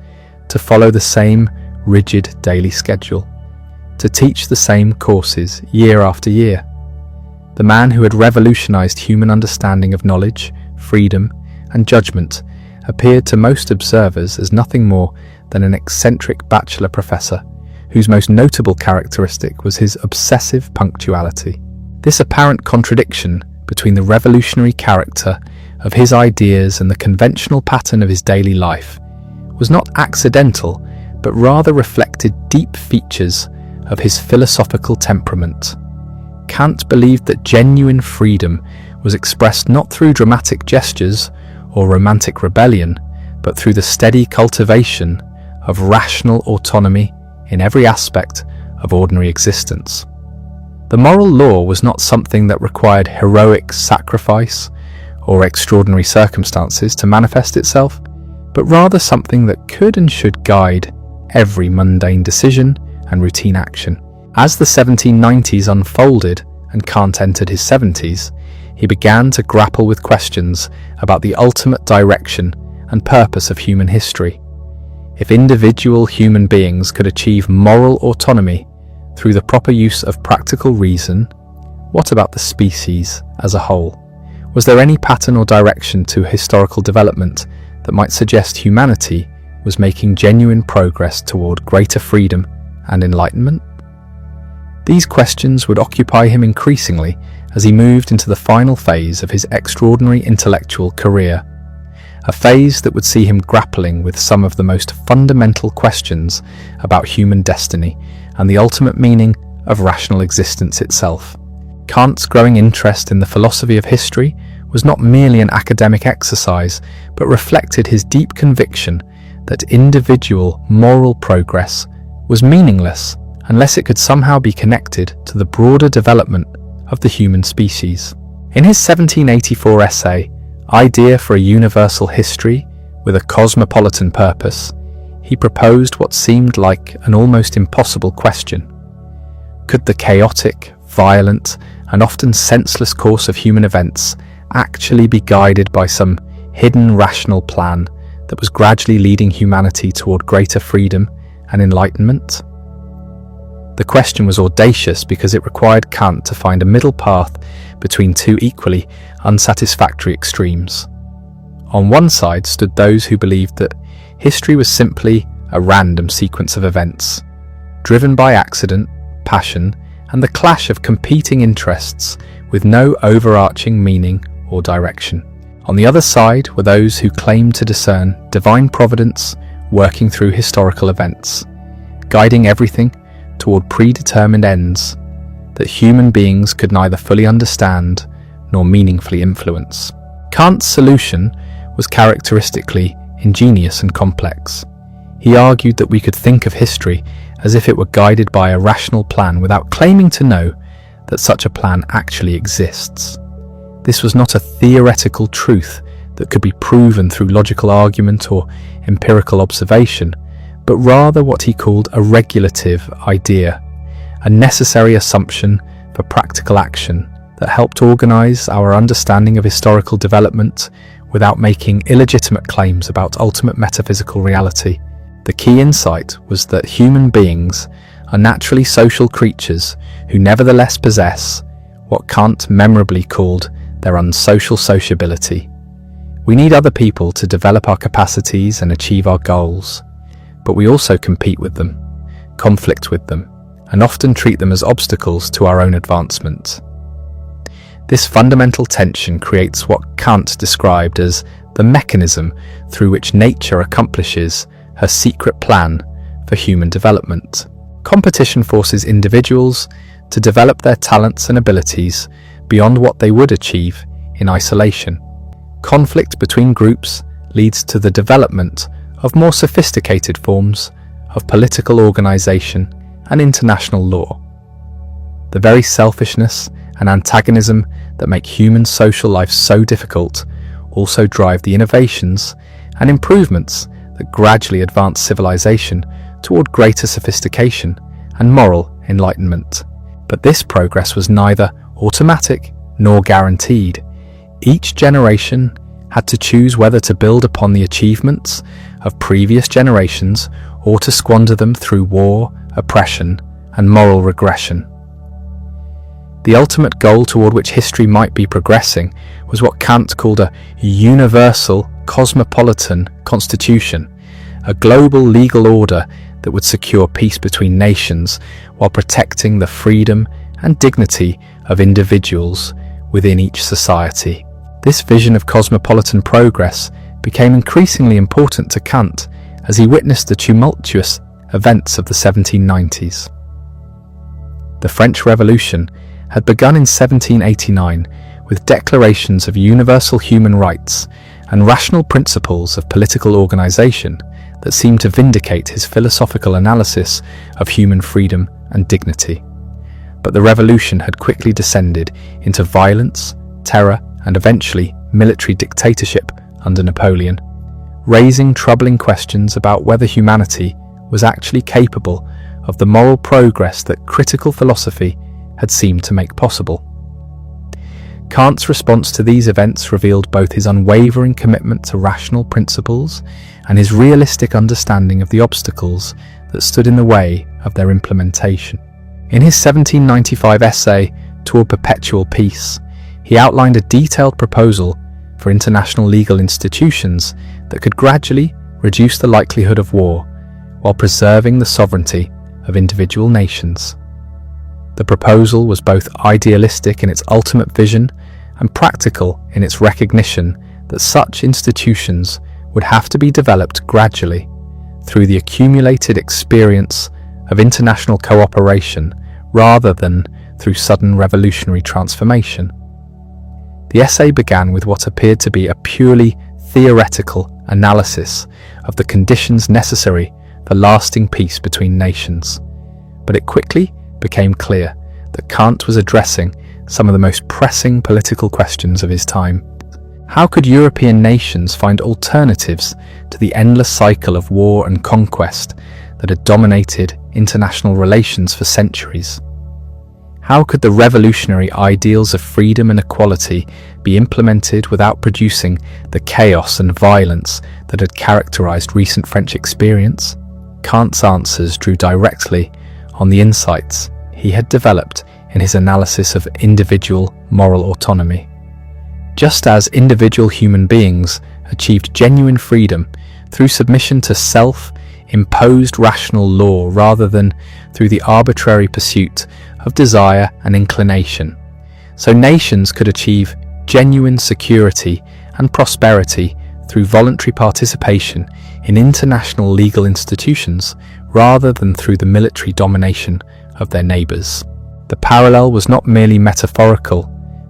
to follow the same rigid daily schedule, to teach the same courses year after year. The man who had revolutionized human understanding of knowledge, freedom, and judgment appeared to most observers as nothing more than an eccentric bachelor professor whose most notable characteristic was his obsessive punctuality. This apparent contradiction between the revolutionary character of his ideas and the conventional pattern of his daily life was not accidental, but rather reflected deep features of his philosophical temperament. Kant believed that genuine freedom was expressed not through dramatic gestures or romantic rebellion, but through the steady cultivation of rational autonomy in every aspect of ordinary existence. The moral law was not something that required heroic sacrifice or extraordinary circumstances to manifest itself, but rather something that could and should guide every mundane decision and routine action. As the 1790s unfolded and Kant entered his 70s, he began to grapple with questions about the ultimate direction and purpose of human history. If individual human beings could achieve moral autonomy through the proper use of practical reason, what about the species as a whole? Was there any pattern or direction to historical development that might suggest humanity was making genuine progress toward greater freedom and enlightenment? These questions would occupy him increasingly as he moved into the final phase of his extraordinary intellectual career, a phase that would see him grappling with some of the most fundamental questions about human destiny and the ultimate meaning of rational existence itself. Kant's growing interest in the philosophy of history was not merely an academic exercise, but reflected his deep conviction that individual moral progress was meaningless unless it could somehow be connected to the broader development of the human species. In his 1784 essay, Idea for a Universal History with a Cosmopolitan Purpose, he proposed what seemed like an almost impossible question. Could the chaotic, violent, and often senseless course of human events actually be guided by some hidden rational plan that was gradually leading humanity toward greater freedom and enlightenment? The question was audacious because it required Kant to find a middle path between two equally unsatisfactory extremes. On one side stood those who believed that history was simply a random sequence of events, driven by accident, passion, and the clash of competing interests with no overarching meaning or direction. On the other side were those who claimed to discern divine providence working through historical events, guiding everything toward predetermined ends that human beings could neither fully understand nor meaningfully influence. Kant's solution was characteristically ingenious and complex. He argued that we could think of history as if it were guided by a rational plan without claiming to know that such a plan actually exists. This was not a theoretical truth that could be proven through logical argument or empirical observation, but rather what he called a regulative idea, a necessary assumption for practical action that helped organize our understanding of historical development without making illegitimate claims about ultimate metaphysical reality. The key insight was that human beings are naturally social creatures who nevertheless possess what Kant memorably called their unsocial sociability. We need other people to develop our capacities and achieve our goals, but we also compete with them, conflict with them, and often treat them as obstacles to our own advancement. This fundamental tension creates what Kant described as the mechanism through which nature accomplishes her secret plan for human development. Competition forces individuals to develop their talents and abilities beyond what they would achieve in isolation. Conflict between groups leads to the development of more sophisticated forms of political organization and international law. The very selfishness and antagonism that make human social life so difficult also drive the innovations and improvements that gradually advance civilization toward greater sophistication and moral enlightenment. But this progress was neither automatic nor guaranteed. Each generation had to choose whether to build upon the achievements of previous generations or to squander them through war, oppression, and moral regression. The ultimate goal toward which history might be progressing was what Kant called a universal cosmopolitan constitution, a global legal order that would secure peace between nations while protecting the freedom and dignity of individuals within each society. This vision of cosmopolitan progress became increasingly important to Kant as he witnessed the tumultuous events of the 1790s. The French Revolution had begun in 1789 with declarations of universal human rights and rational principles of political organization that seemed to vindicate his philosophical analysis of human freedom and dignity. But the revolution had quickly descended into violence, terror, and eventually military dictatorship under Napoleon, raising troubling questions about whether humanity was actually capable of the moral progress that critical philosophy had seemed to make possible. Kant's response to these events revealed both his unwavering commitment to rational principles and his realistic understanding of the obstacles that stood in the way of their implementation. In his 1795 essay, Toward Perpetual Peace, he outlined a detailed proposal for international legal institutions that could gradually reduce the likelihood of war while preserving the sovereignty of individual nations. The proposal was both idealistic in its ultimate vision and practical in its recognition that such institutions would have to be developed gradually through the accumulated experience of international cooperation rather than through sudden revolutionary transformation. The essay began with what appeared to be a purely theoretical analysis of the conditions necessary for lasting peace between nations, but it quickly became clear that Kant was addressing some of the most pressing political questions of his time. How could European nations find alternatives to the endless cycle of war and conquest that had dominated international relations for centuries? How could the revolutionary ideals of freedom and equality be implemented without producing the chaos and violence that had characterized recent French experience? Kant's answers drew directly on the insights he had developed in his analysis of individual moral autonomy. Just as individual human beings achieved genuine freedom through submission to self-imposed rational law rather than through the arbitrary pursuit of desire and inclination, so nations could achieve genuine security and prosperity through voluntary participation in international legal institutions rather than through the military domination of their neighbours. The parallel was not merely metaphorical,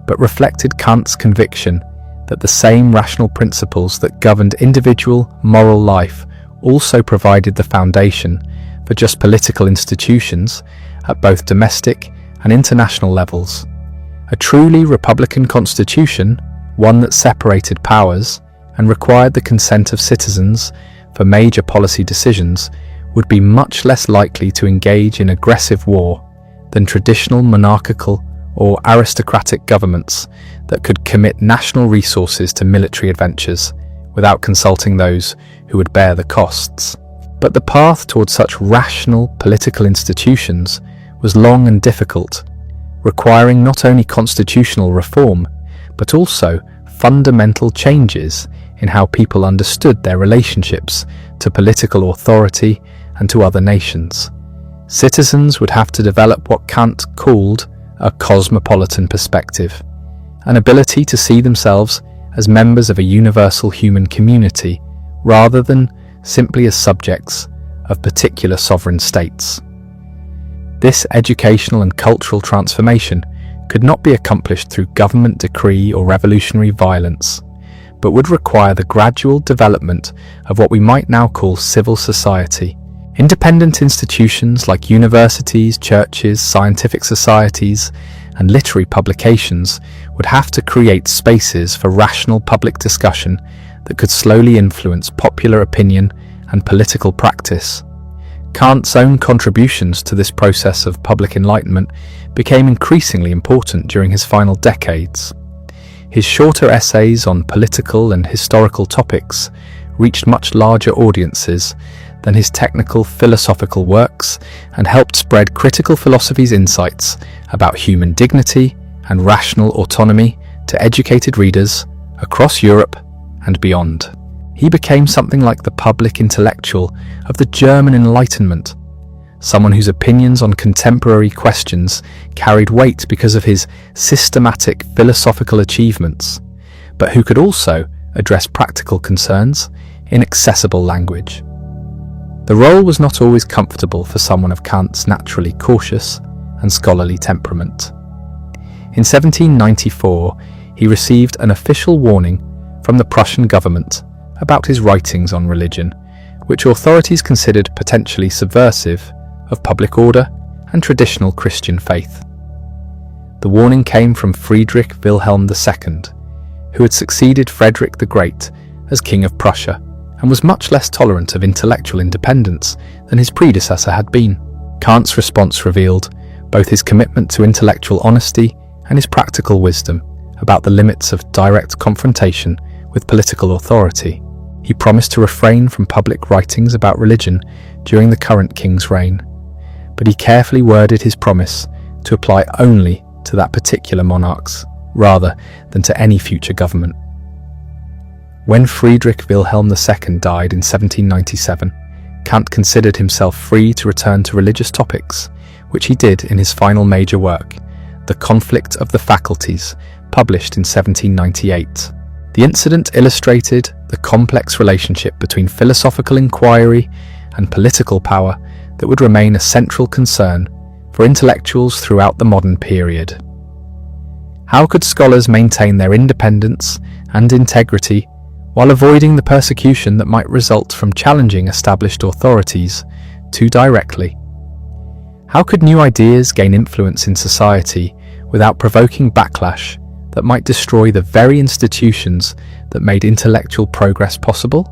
but reflected Kant's conviction that the same rational principles that governed individual moral life also provided the foundation for just political institutions at both domestic and international levels. A truly republican constitution, one that separated powers and required the consent of citizens for major policy decisions, would be much less likely to engage in aggressive war than traditional monarchical or aristocratic governments that could commit national resources to military adventures without consulting those who would bear the costs. But the path towards such rational political institutions was long and difficult, requiring not only constitutional reform, but also fundamental changes in how people understood their relationships to political authority and to other nations. Citizens would have to develop what Kant called a cosmopolitan perspective, an ability to see themselves as members of a universal human community rather than simply as subjects of particular sovereign states. This educational and cultural transformation could not be accomplished through government decree or revolutionary violence, but would require the gradual development of what we might now call civil society. Independent institutions like universities, churches, scientific societies, and literary publications would have to create spaces for rational public discussion that could slowly influence popular opinion and political practice. Kant's own contributions to this process of public enlightenment became increasingly important during his final decades. His shorter essays on political and historical topics reached much larger audiences than his technical philosophical works and helped spread critical philosophy's insights about human dignity and rational autonomy to educated readers across Europe and beyond. He became something like the public intellectual of the German Enlightenment, someone whose opinions on contemporary questions carried weight because of his systematic philosophical achievements, but who could also address practical concerns in accessible language. The role was not always comfortable for someone of Kant's naturally cautious and scholarly temperament. In 1794, he received an official warning from the Prussian government about his writings on religion, which authorities considered potentially subversive of public order and traditional Christian faith. The warning came from Friedrich Wilhelm II, who had succeeded Frederick the Great as King of Prussia and was much less tolerant of intellectual independence than his predecessor had been. Kant's response revealed both his commitment to intellectual honesty and his practical wisdom about the limits of direct confrontation with political authority. He promised to refrain from public writings about religion during the current king's reign, but he carefully worded his promise to apply only to that particular monarch's, rather than to any future government. When Friedrich Wilhelm II died in 1797, Kant considered himself free to return to religious topics, which he did in his final major work, The Conflict of the Faculties, published in 1798. The incident illustrated the complex relationship between philosophical inquiry and political power that would remain a central concern for intellectuals throughout the modern period. How could scholars maintain their independence and integrity while avoiding the persecution that might result from challenging established authorities too directly? How could new ideas gain influence in society without provoking backlash that might destroy the very institutions that made intellectual progress possible?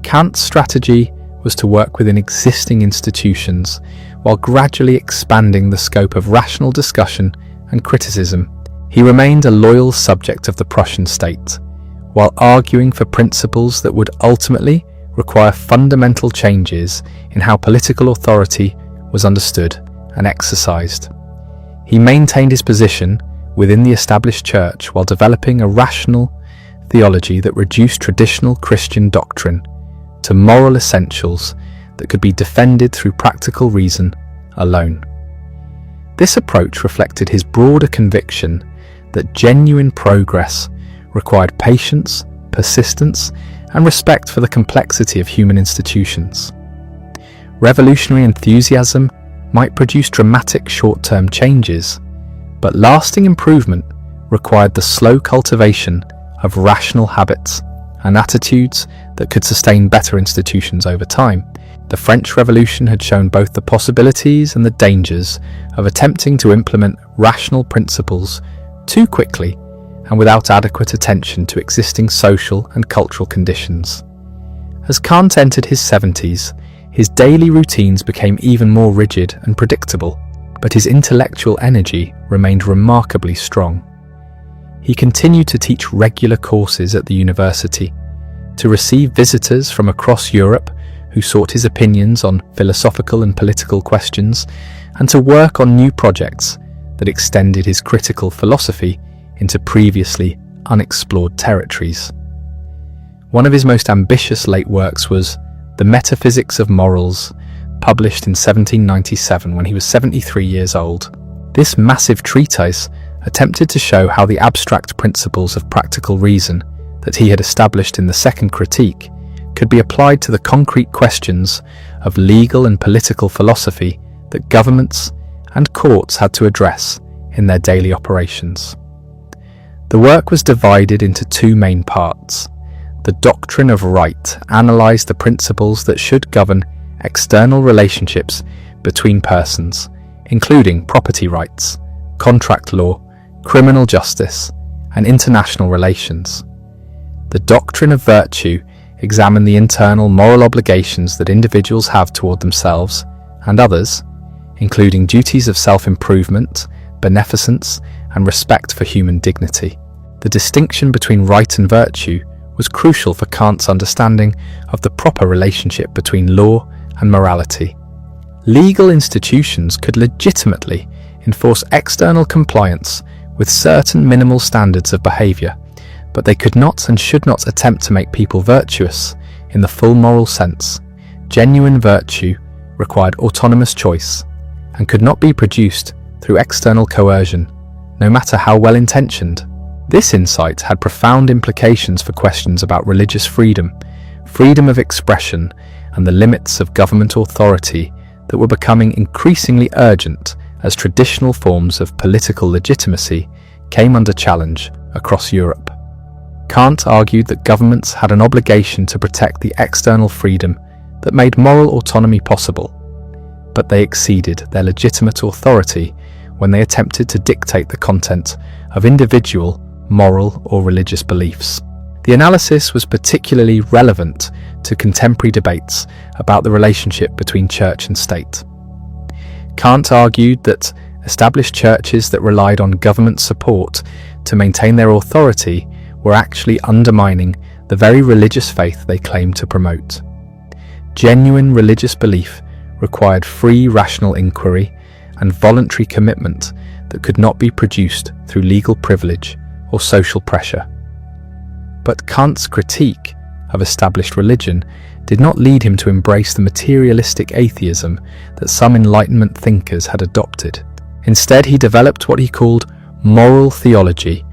Kant's strategy was to work within existing institutions while gradually expanding the scope of rational discussion and criticism. He remained a loyal subject of the Prussian state, while arguing for principles that would ultimately require fundamental changes in how political authority was understood and exercised. He maintained his position within the established church while developing a rational theology that reduced traditional Christian doctrine to moral essentials that could be defended through practical reason alone. This approach reflected his broader conviction that genuine progress required patience, persistence, and respect for the complexity of human institutions. Revolutionary enthusiasm might produce dramatic short-term changes, but lasting improvement required the slow cultivation of rational habits and attitudes that could sustain better institutions over time. The French Revolution had shown both the possibilities and the dangers of attempting to implement rational principles too quickly and without adequate attention to existing social and cultural conditions. As Kant entered his 70s, his daily routines became even more rigid and predictable, but his intellectual energy remained remarkably strong. He continued to teach regular courses at the university, to receive visitors from across Europe who sought his opinions on philosophical and political questions, and to work on new projects that extended his critical philosophy into previously unexplored territories. One of his most ambitious late works was The Metaphysics of Morals, published in 1797 when he was 73 years old. This massive treatise attempted to show how the abstract principles of practical reason that he had established in the Second Critique could be applied to the concrete questions of legal and political philosophy that governments and courts had to address in their daily operations. The work was divided into two main parts. The doctrine of right analysed the principles that should govern external relationships between persons, including property rights, contract law, criminal justice, and international relations. The doctrine of virtue examined the internal moral obligations that individuals have toward themselves and others, including duties of self-improvement, beneficence, and respect for human dignity. The distinction between right and virtue was crucial for Kant's understanding of the proper relationship between law and morality. Legal institutions could legitimately enforce external compliance with certain minimal standards of behaviour, but they could not and should not attempt to make people virtuous in the full moral sense. Genuine virtue required autonomous choice and could not be produced through external coercion, no matter how well-intentioned. This insight had profound implications for questions about religious freedom, freedom of expression, and the limits of government authority that were becoming increasingly urgent as traditional forms of political legitimacy came under challenge across Europe. Kant argued that governments had an obligation to protect the external freedom that made moral autonomy possible, but they exceeded their legitimate authority when they attempted to dictate the content of individual moral or religious beliefs. The analysis was particularly relevant to contemporary debates about the relationship between church and state. Kant argued that established churches that relied on government support to maintain their authority were actually undermining the very religious faith they claimed to promote. Genuine religious belief required free rational inquiry and voluntary commitment that could not be produced through legal privilege or social pressure. But Kant's critique of established religion did not lead him to embrace the materialistic atheism that some Enlightenment thinkers had adopted. Instead, he developed what he called moral theology,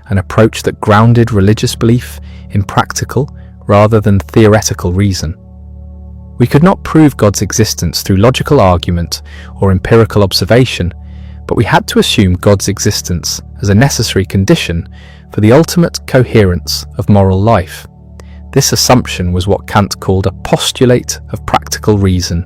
an approach that grounded religious belief in practical rather than theoretical reason. We could not prove God's existence through logical argument or empirical observation, but we had to assume God's existence as a necessary condition for the ultimate coherence of moral life. This assumption was what Kant called a postulate of practical reason,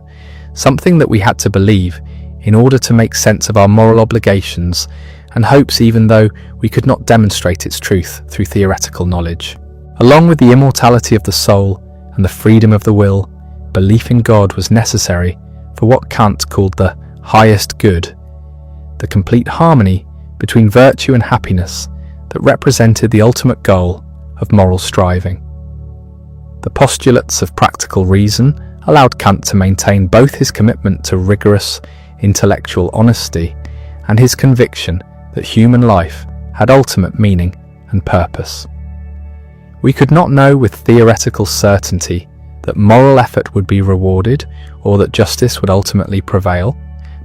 something that we had to believe in order to make sense of our moral obligations and hopes, even though we could not demonstrate its truth through theoretical knowledge. Along with the immortality of the soul and the freedom of the will, belief in God was necessary for what Kant called the highest good, the complete harmony between virtue and happiness that represented the ultimate goal of moral striving. The postulates of practical reason allowed Kant to maintain both his commitment to rigorous intellectual honesty and his conviction that human life had ultimate meaning and purpose. We could not know with theoretical certainty that moral effort would be rewarded or that justice would ultimately prevail,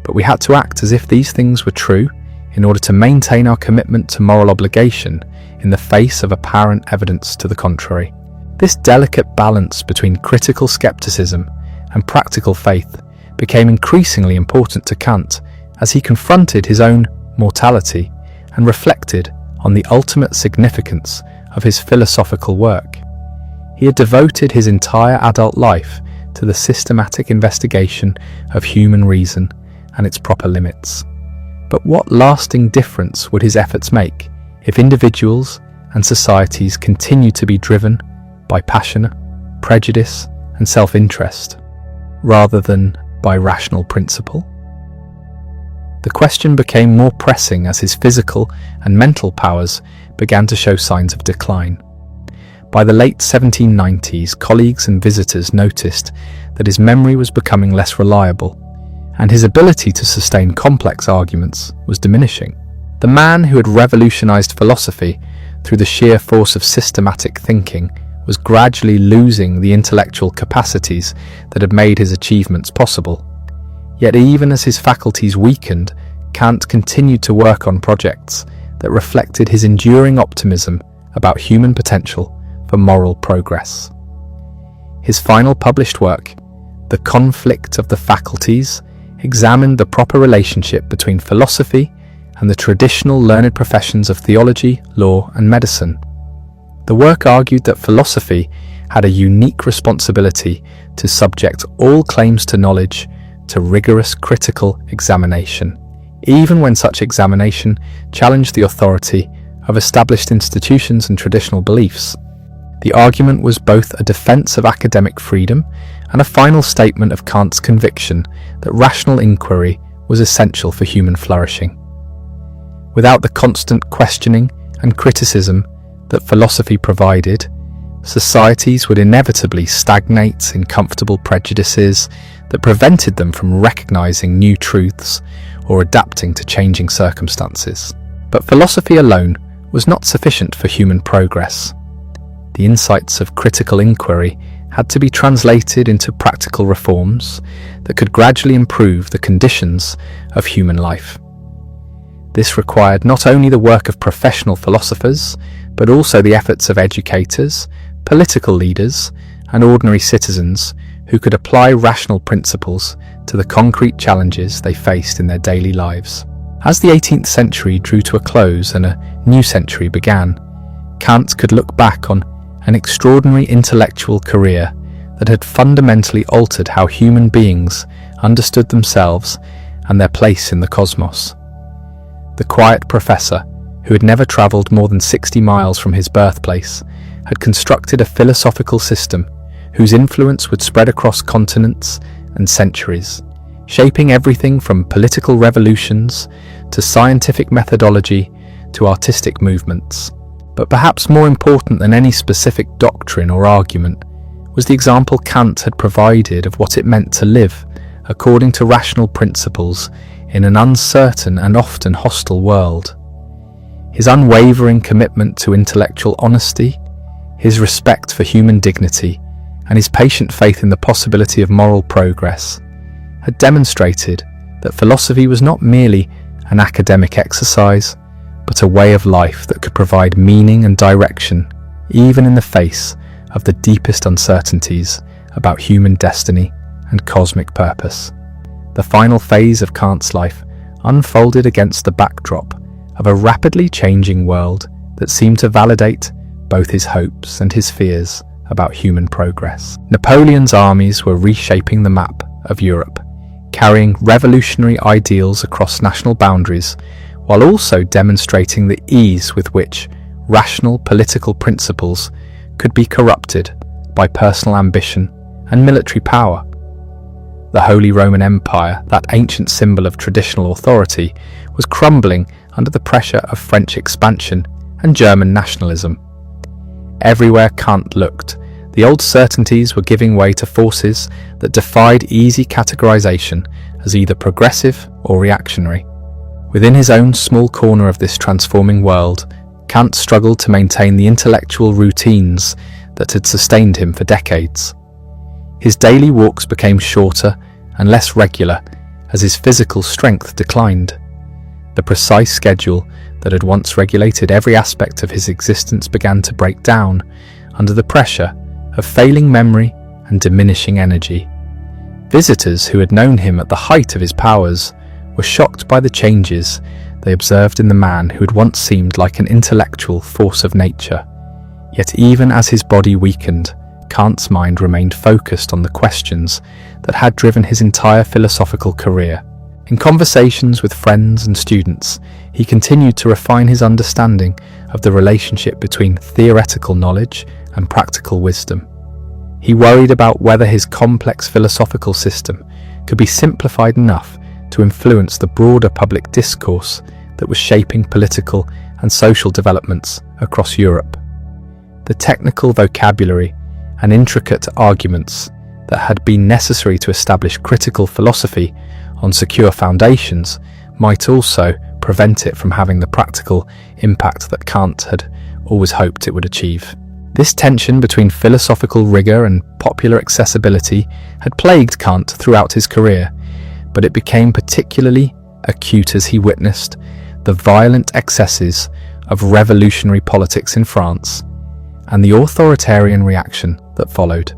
but we had to act as if these things were true in order to maintain our commitment to moral obligation in the face of apparent evidence to the contrary. This delicate balance between critical skepticism and practical faith became increasingly important to Kant as he confronted his own mortality and reflected on the ultimate significance of his philosophical work. He had devoted his entire adult life to the systematic investigation of human reason and its proper limits. But what lasting difference would his efforts make if individuals and societies continue to be driven by passion, prejudice, and self-interest, rather than by rational principle? The question became more pressing as his physical and mental powers began to show signs of decline. By the late 1790s, colleagues and visitors noticed that his memory was becoming less reliable, and his ability to sustain complex arguments was diminishing. The man who had revolutionized philosophy through the sheer force of systematic thinking was gradually losing the intellectual capacities that had made his achievements possible. Yet even as his faculties weakened, Kant continued to work on projects that reflected his enduring optimism about human potential for moral progress. His final published work, The Conflict of the Faculties, examined the proper relationship between philosophy and the traditional learned professions of theology, law, and medicine. The work argued that philosophy had a unique responsibility to subject all claims to knowledge to rigorous critical examination, even when such examination challenged the authority of established institutions and traditional beliefs. The argument was both a defense of academic freedom and a final statement of Kant's conviction that rational inquiry was essential for human flourishing. Without the constant questioning and criticism that philosophy provided, societies would inevitably stagnate in comfortable prejudices that prevented them from recognizing new truths or adapting to changing circumstances. But philosophy alone was not sufficient for human progress. The insights of critical inquiry had to be translated into practical reforms that could gradually improve the conditions of human life. This required not only the work of professional philosophers, but also the efforts of educators, political leaders, and ordinary citizens who could apply rational principles to the concrete challenges they faced in their daily lives. As the 18th century drew to a close and a new century began, Kant could look back on an extraordinary intellectual career that had fundamentally altered how human beings understood themselves and their place in the cosmos. The quiet professor, who had never travelled more than 60 miles from his birthplace, had constructed a philosophical system whose influence would spread across continents and centuries, shaping everything from political revolutions to scientific methodology to artistic movements. But perhaps more important than any specific doctrine or argument was the example Kant had provided of what it meant to live according to rational principles in an uncertain and often hostile world. His unwavering commitment to intellectual honesty, his respect for human dignity, and his patient faith in the possibility of moral progress had demonstrated that philosophy was not merely an academic exercise, but a way of life that could provide meaning and direction even in the face of the deepest uncertainties about human destiny and cosmic purpose. The final phase of Kant's life unfolded against the backdrop of a rapidly changing world that seemed to validate both his hopes and his fears about human progress. Napoleon's armies were reshaping the map of Europe, carrying revolutionary ideals across national boundaries, while also demonstrating the ease with which rational political principles could be corrupted by personal ambition and military power. The Holy Roman Empire, that ancient symbol of traditional authority, was crumbling under the pressure of French expansion and German nationalism. Everywhere Kant looked, the old certainties were giving way to forces that defied easy categorization as either progressive or reactionary. Within his own small corner of this transforming world, Kant struggled to maintain the intellectual routines that had sustained him for decades. His daily walks became shorter and less regular as his physical strength declined. The precise schedule that had once regulated every aspect of his existence began to break down under the pressure of failing memory and diminishing energy. Visitors who had known him at the height of his powers were shocked by the changes they observed in the man who had once seemed like an intellectual force of nature. Yet even as his body weakened, Kant's mind remained focused on the questions that had driven his entire philosophical career. In conversations with friends and students, he continued to refine his understanding of the relationship between theoretical knowledge and practical wisdom. He worried about whether his complex philosophical system could be simplified enough to influence the broader public discourse that was shaping political and social developments across Europe. The technical vocabulary and intricate arguments that had been necessary to establish critical philosophy on secure foundations might also prevent it from having the practical impact that Kant had always hoped it would achieve. This tension between philosophical rigor and popular accessibility had plagued Kant throughout his career, but it became particularly acute as he witnessed the violent excesses of revolutionary politics in France and the authoritarian reaction that followed.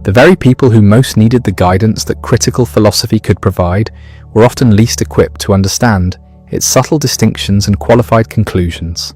The very people who most needed the guidance that critical philosophy could provide were often least equipped to understand its subtle distinctions and qualified conclusions.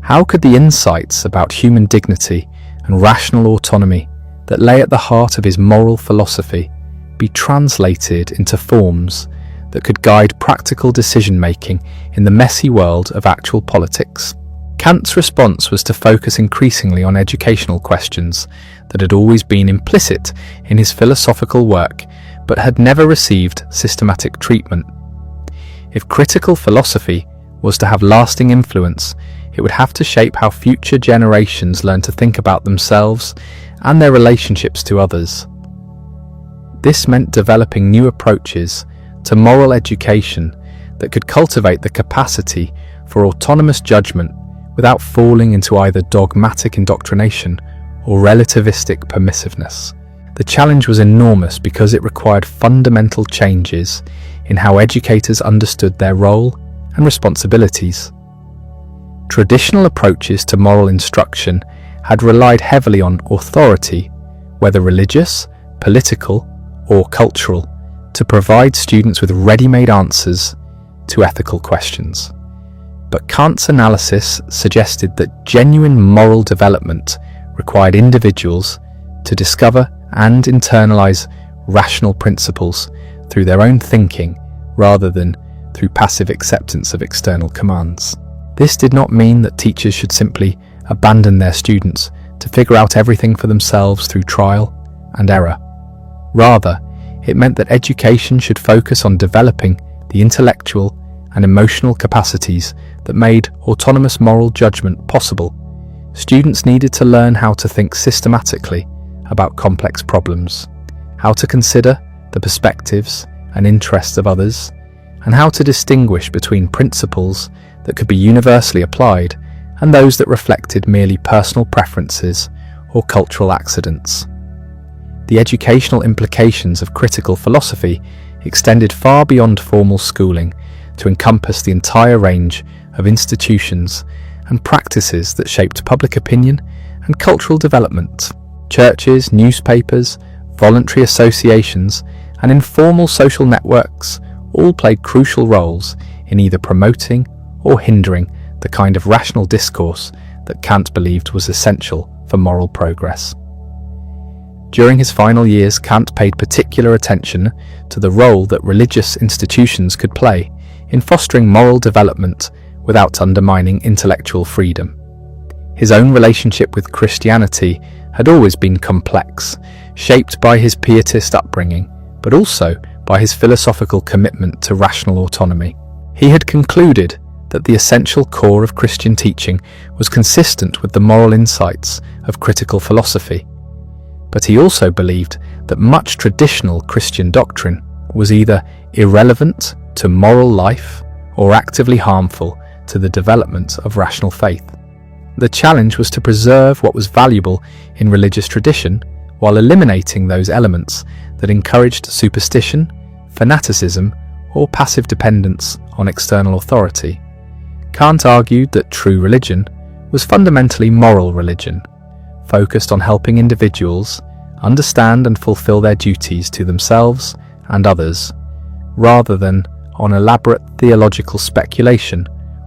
How could the insights about human dignity and rational autonomy that lay at the heart of his moral philosophy be translated into forms that could guide practical decision-making in the messy world of actual politics? Kant's response was to focus increasingly on educational questions that had always been implicit in his philosophical work but had never received systematic treatment. If critical philosophy was to have lasting influence, it would have to shape how future generations learn to think about themselves and their relationships to others. This meant developing new approaches to moral education that could cultivate the capacity for autonomous judgment without falling into either dogmatic indoctrination or relativistic permissiveness. The challenge was enormous because it required fundamental changes in how educators understood their role and responsibilities. Traditional approaches to moral instruction had relied heavily on authority, whether religious, political, or cultural, to provide students with ready-made answers to ethical questions. But Kant's analysis suggested that genuine moral development required individuals to discover and internalize rational principles through their own thinking rather than through passive acceptance of external commands. This did not mean that teachers should simply abandon their students to figure out everything for themselves through trial and error. Rather, it meant that education should focus on developing the intellectual and emotional capacities that made autonomous moral judgment possible. Students needed to learn how to think systematically about complex problems, how to consider the perspectives and interests of others, and how to distinguish between principles that could be universally applied and those that reflected merely personal preferences or cultural accidents. The educational implications of critical philosophy extended far beyond formal schooling to encompass the entire range of institutions and practices that shaped public opinion and cultural development. Churches, newspapers, voluntary associations, and informal social networks all played crucial roles in either promoting or hindering the kind of rational discourse that Kant believed was essential for moral progress. During his final years, Kant paid particular attention to the role that religious institutions could play in fostering moral development without undermining intellectual freedom. His own relationship with Christianity had always been complex, shaped by his pietist upbringing, but also by his philosophical commitment to rational autonomy. He had concluded that the essential core of Christian teaching was consistent with the moral insights of critical philosophy. But he also believed that much traditional Christian doctrine was either irrelevant to moral life or actively harmful to the development of rational faith. The challenge was to preserve what was valuable in religious tradition while eliminating those elements that encouraged superstition, fanaticism, or passive dependence on external authority. Kant argued that true religion was fundamentally moral religion, focused on helping individuals understand and fulfill their duties to themselves and others, rather than on elaborate theological speculation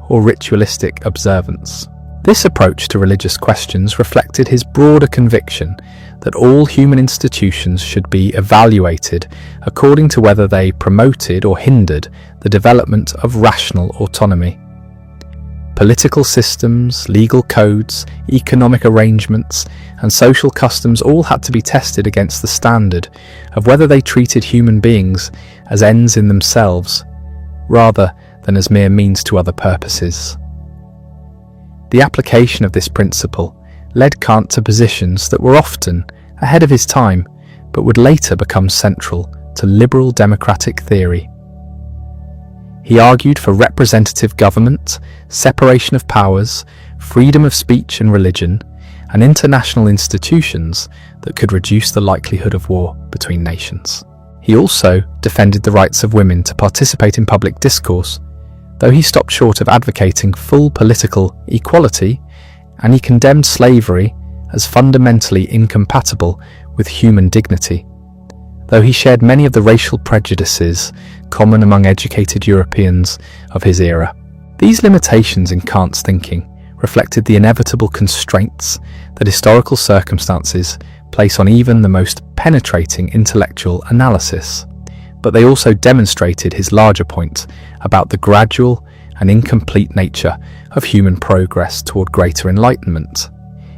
or ritualistic observance. This approach to religious questions reflected his broader conviction that all human institutions should be evaluated according to whether they promoted or hindered the development of rational autonomy. Political systems, legal codes, economic arrangements, and social customs all had to be tested against the standard of whether they treated human beings as ends in themselves, rather than as mere means to other purposes. The application of this principle led Kant to positions that were often ahead of his time, but would later become central to liberal democratic theory. He argued for representative government, separation of powers, freedom of speech and religion, and international institutions that could reduce the likelihood of war between nations. He also defended the rights of women to participate in public discourse, though he stopped short of advocating full political equality, and he condemned slavery as fundamentally incompatible with human dignity, though he shared many of the racial prejudices common among educated Europeans of his era. These limitations in Kant's thinking reflected the inevitable constraints that historical circumstances place on even the most penetrating intellectual analysis, but they also demonstrated his larger point about the gradual and incomplete nature of human progress toward greater enlightenment.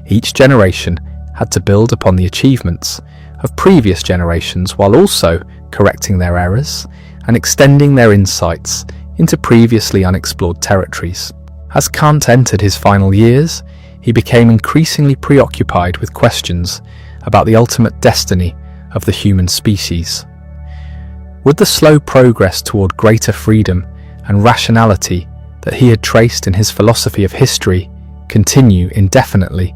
Each generation had to build upon the achievements of previous generations while also correcting their errors and extending their insights into previously unexplored territories. As Kant entered his final years, he became increasingly preoccupied with questions about the ultimate destiny of the human species. Would the slow progress toward greater freedom and rationality that he had traced in his philosophy of history continue indefinitely,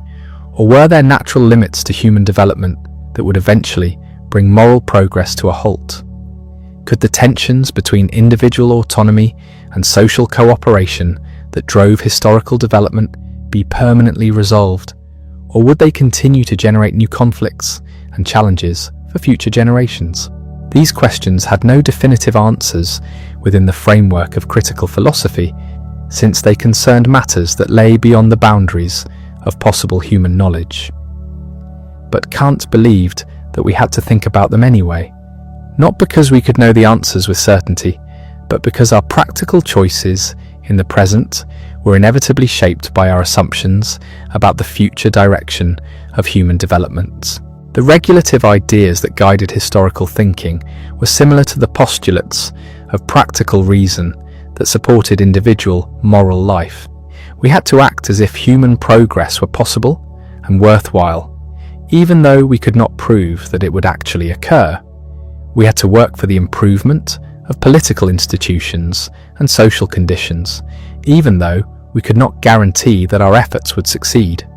Or were there natural limits to human development that would eventually bring moral progress to a halt? Could the tensions between individual autonomy and social cooperation that drove historical development be permanently resolved? Or would they continue to generate new conflicts and challenges for future generations? These questions had no definitive answers within the framework of critical philosophy, since they concerned matters that lay beyond the boundaries of possible human knowledge. But Kant believed that we had to think about them anyway, not because we could know the answers with certainty, but because our practical choices in the present were inevitably shaped by our assumptions about the future direction of human development. The regulative ideas that guided historical thinking were similar to the postulates of practical reason that supported individual moral life. We had to act as if human progress were possible and worthwhile, even though we could not prove that it would actually occur. We had to work for the improvement of political institutions and social conditions, even though we could not guarantee that our efforts would succeed.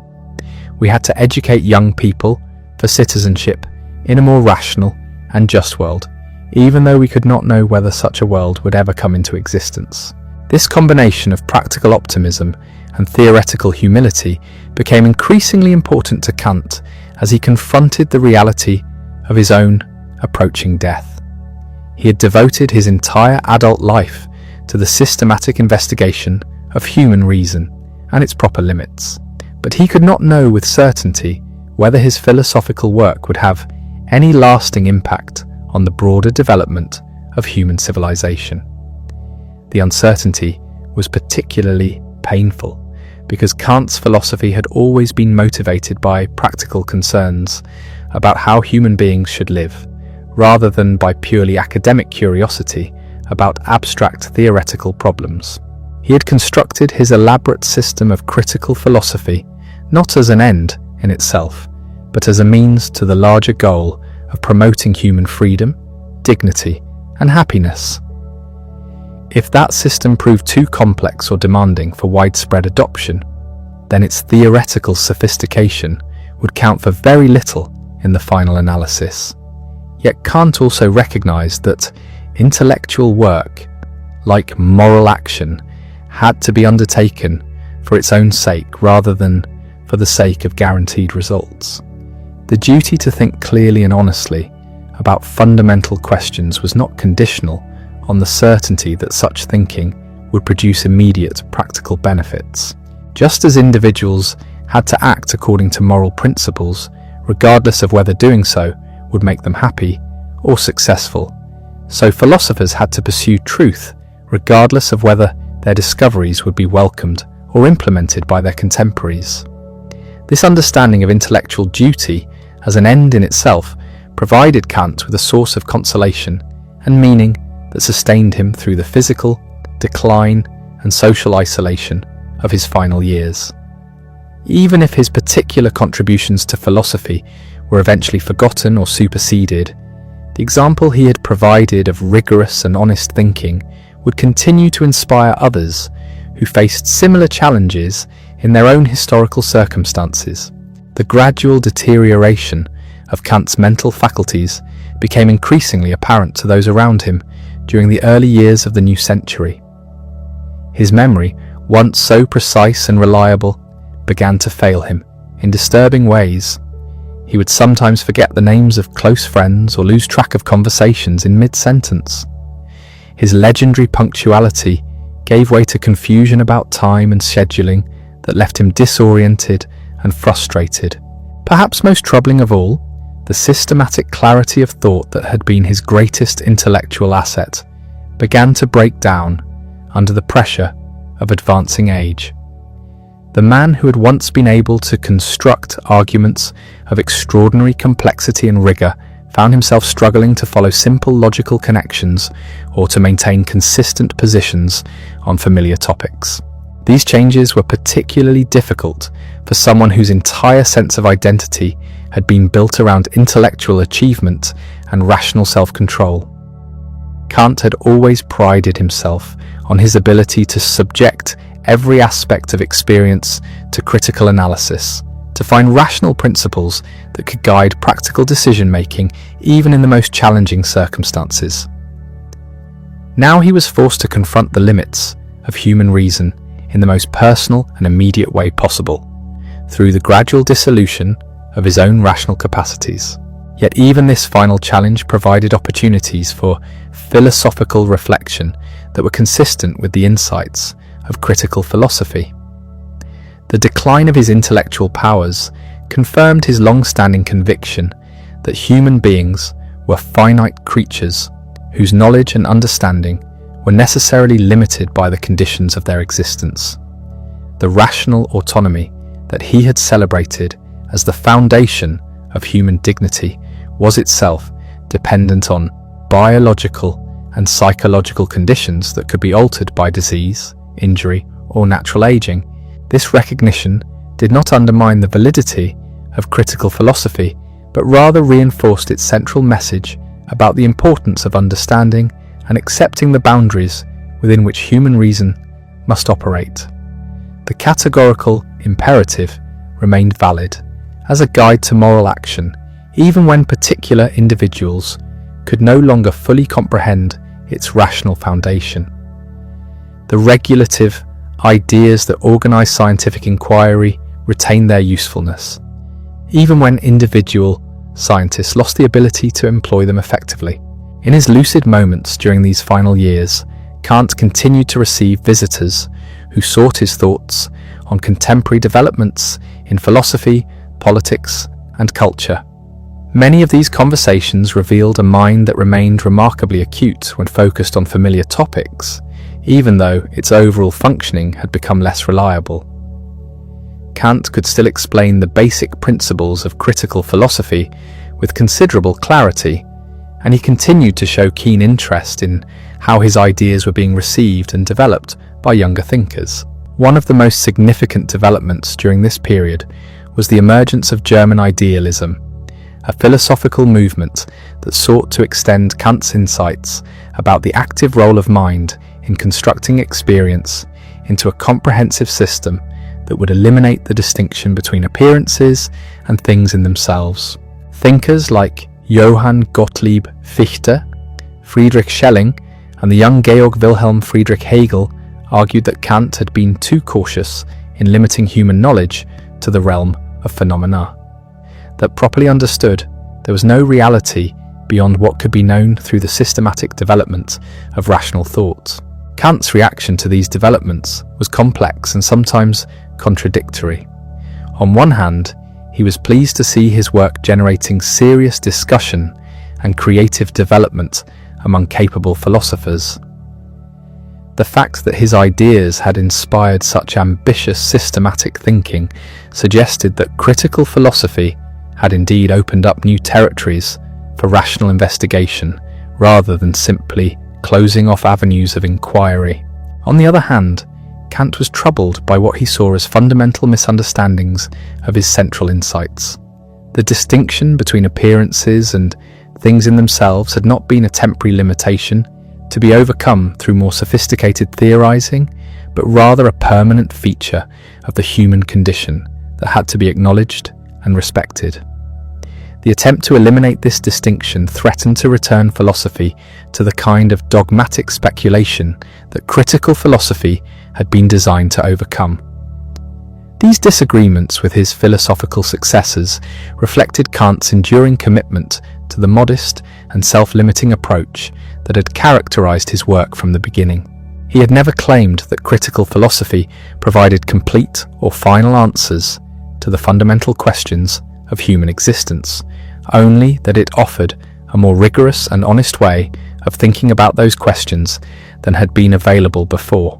We had to educate young people for citizenship in a more rational and just world, even though we could not know whether such a world would ever come into existence. This combination of practical optimism and theoretical humility became increasingly important to Kant as he confronted the reality of his own approaching death. He had devoted his entire adult life to the systematic investigation of human reason and its proper limits, but he could not know with certainty whether his philosophical work would have any lasting impact on the broader development of human civilization. The uncertainty was particularly painful because Kant's philosophy had always been motivated by practical concerns about how human beings should live, rather than by purely academic curiosity about abstract theoretical problems. He had constructed his elaborate system of critical philosophy not as an end in itself, but as a means to the larger goal of promoting human freedom, dignity, and happiness. If that system proved too complex or demanding for widespread adoption, then its theoretical sophistication would count for very little in the final analysis. Yet Kant also recognized that intellectual work, like moral action, had to be undertaken for its own sake rather than for the sake of guaranteed results. The duty to think clearly and honestly about fundamental questions was not conditional on the certainty that such thinking would produce immediate practical benefits. Just as individuals had to act according to moral principles, regardless of whether doing so would make them happy or successful, so philosophers had to pursue truth, regardless of whether their discoveries would be welcomed or implemented by their contemporaries. This understanding of intellectual duty as an end in itself provided Kant with a source of consolation and meaning that sustained him through the physical decline and social isolation of his final years. Even if his particular contributions to philosophy were eventually forgotten or superseded, the example he had provided of rigorous and honest thinking would continue to inspire others who faced similar challenges in their own historical circumstances. The gradual deterioration of Kant's mental faculties became increasingly apparent to those around him during the early years of the new century. His memory, once so precise and reliable, began to fail him in disturbing ways. He would sometimes forget the names of close friends or lose track of conversations in mid-sentence. His legendary punctuality gave way to confusion about time and scheduling that left him disoriented and frustrated. Perhaps most troubling of all, the systematic clarity of thought that had been his greatest intellectual asset began to break down under the pressure of advancing age. The man who had once been able to construct arguments of extraordinary complexity and rigor found himself struggling to follow simple logical connections or to maintain consistent positions on familiar topics. These changes were particularly difficult for someone whose entire sense of identity had been built around intellectual achievement and rational self-control. Kant had always prided himself on his ability to subject every aspect of experience to critical analysis, to to find rational principles that could guide practical decision-making even in the most challenging circumstances. Now he was forced to confront the limits of human reason in the most personal and immediate way possible, through the gradual dissolution of his own rational capacities. Yet even this final challenge provided opportunities for philosophical reflection that were consistent with the insights of critical philosophy. The decline of his intellectual powers confirmed his long-standing conviction that human beings were finite creatures whose knowledge and understanding were necessarily limited by the conditions of their existence. The rational autonomy that he had celebrated as the foundation of human dignity was itself dependent on biological and psychological conditions that could be altered by disease, injury, or natural aging. This recognition did not undermine the validity of critical philosophy, but rather reinforced its central message about the importance of understanding and accepting the boundaries within which human reason must operate. The categorical imperative remained valid as a guide to moral action, even when particular individuals could no longer fully comprehend its rational foundation. The regulative ideas that organize scientific inquiry retain their usefulness, even when individual scientists lost the ability to employ them effectively. In his lucid moments during these final years, Kant continued to receive visitors who sought his thoughts on contemporary developments in philosophy, politics, and culture. Many of these conversations revealed a mind that remained remarkably acute when focused on familiar topics, even though its overall functioning had become less reliable. Kant could still explain the basic principles of critical philosophy with considerable clarity, and he continued to show keen interest in how his ideas were being received and developed by younger thinkers. One of the most significant developments during this period was the emergence of German idealism, a philosophical movement that sought to extend Kant's insights about the active role of mind in constructing experience into a comprehensive system that would eliminate the distinction between appearances and things in themselves. Thinkers like Johann Gottlieb Fichte, Friedrich Schelling, and the young Georg Wilhelm Friedrich Hegel argued that Kant had been too cautious in limiting human knowledge to the realm of phenomena. That properly understood, there was no reality beyond what could be known through the systematic development of rational thought. Kant's reaction to these developments was complex and sometimes contradictory. On one hand, he was pleased to see his work generating serious discussion and creative development among capable philosophers. The fact that his ideas had inspired such ambitious systematic thinking suggested that critical philosophy had indeed opened up new territories for rational investigation rather than simply closing off avenues of inquiry. On the other hand, Kant was troubled by what he saw as fundamental misunderstandings of his central insights. The distinction between appearances and things in themselves had not been a temporary limitation to be overcome through more sophisticated theorizing, but rather a permanent feature of the human condition that had to be acknowledged and respected. The attempt to eliminate this distinction threatened to return philosophy to the kind of dogmatic speculation that critical philosophy had been designed to overcome. These disagreements with his philosophical successors reflected Kant's enduring commitment to the modest and self-limiting approach that had characterized his work from the beginning. He had never claimed that critical philosophy provided complete or final answers to the fundamental questions of human existence, only that it offered a more rigorous and honest way of thinking about those questions than had been available before.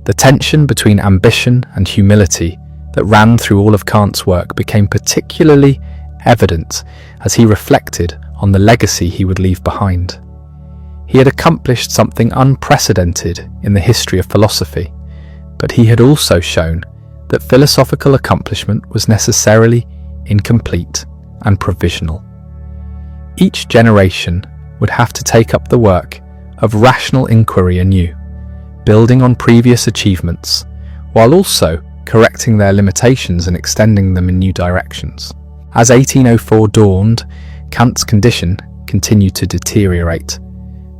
The tension between ambition and humility that ran through all of Kant's work became particularly evident as he reflected on the legacy he would leave behind. He had accomplished something unprecedented in the history of philosophy, but he had also shown that philosophical accomplishment was necessarily incomplete and provisional. Each generation would have to take up the work of rational inquiry anew, building on previous achievements, while also correcting their limitations and extending them in new directions. As 1804 dawned, Kant's condition continued to deteriorate,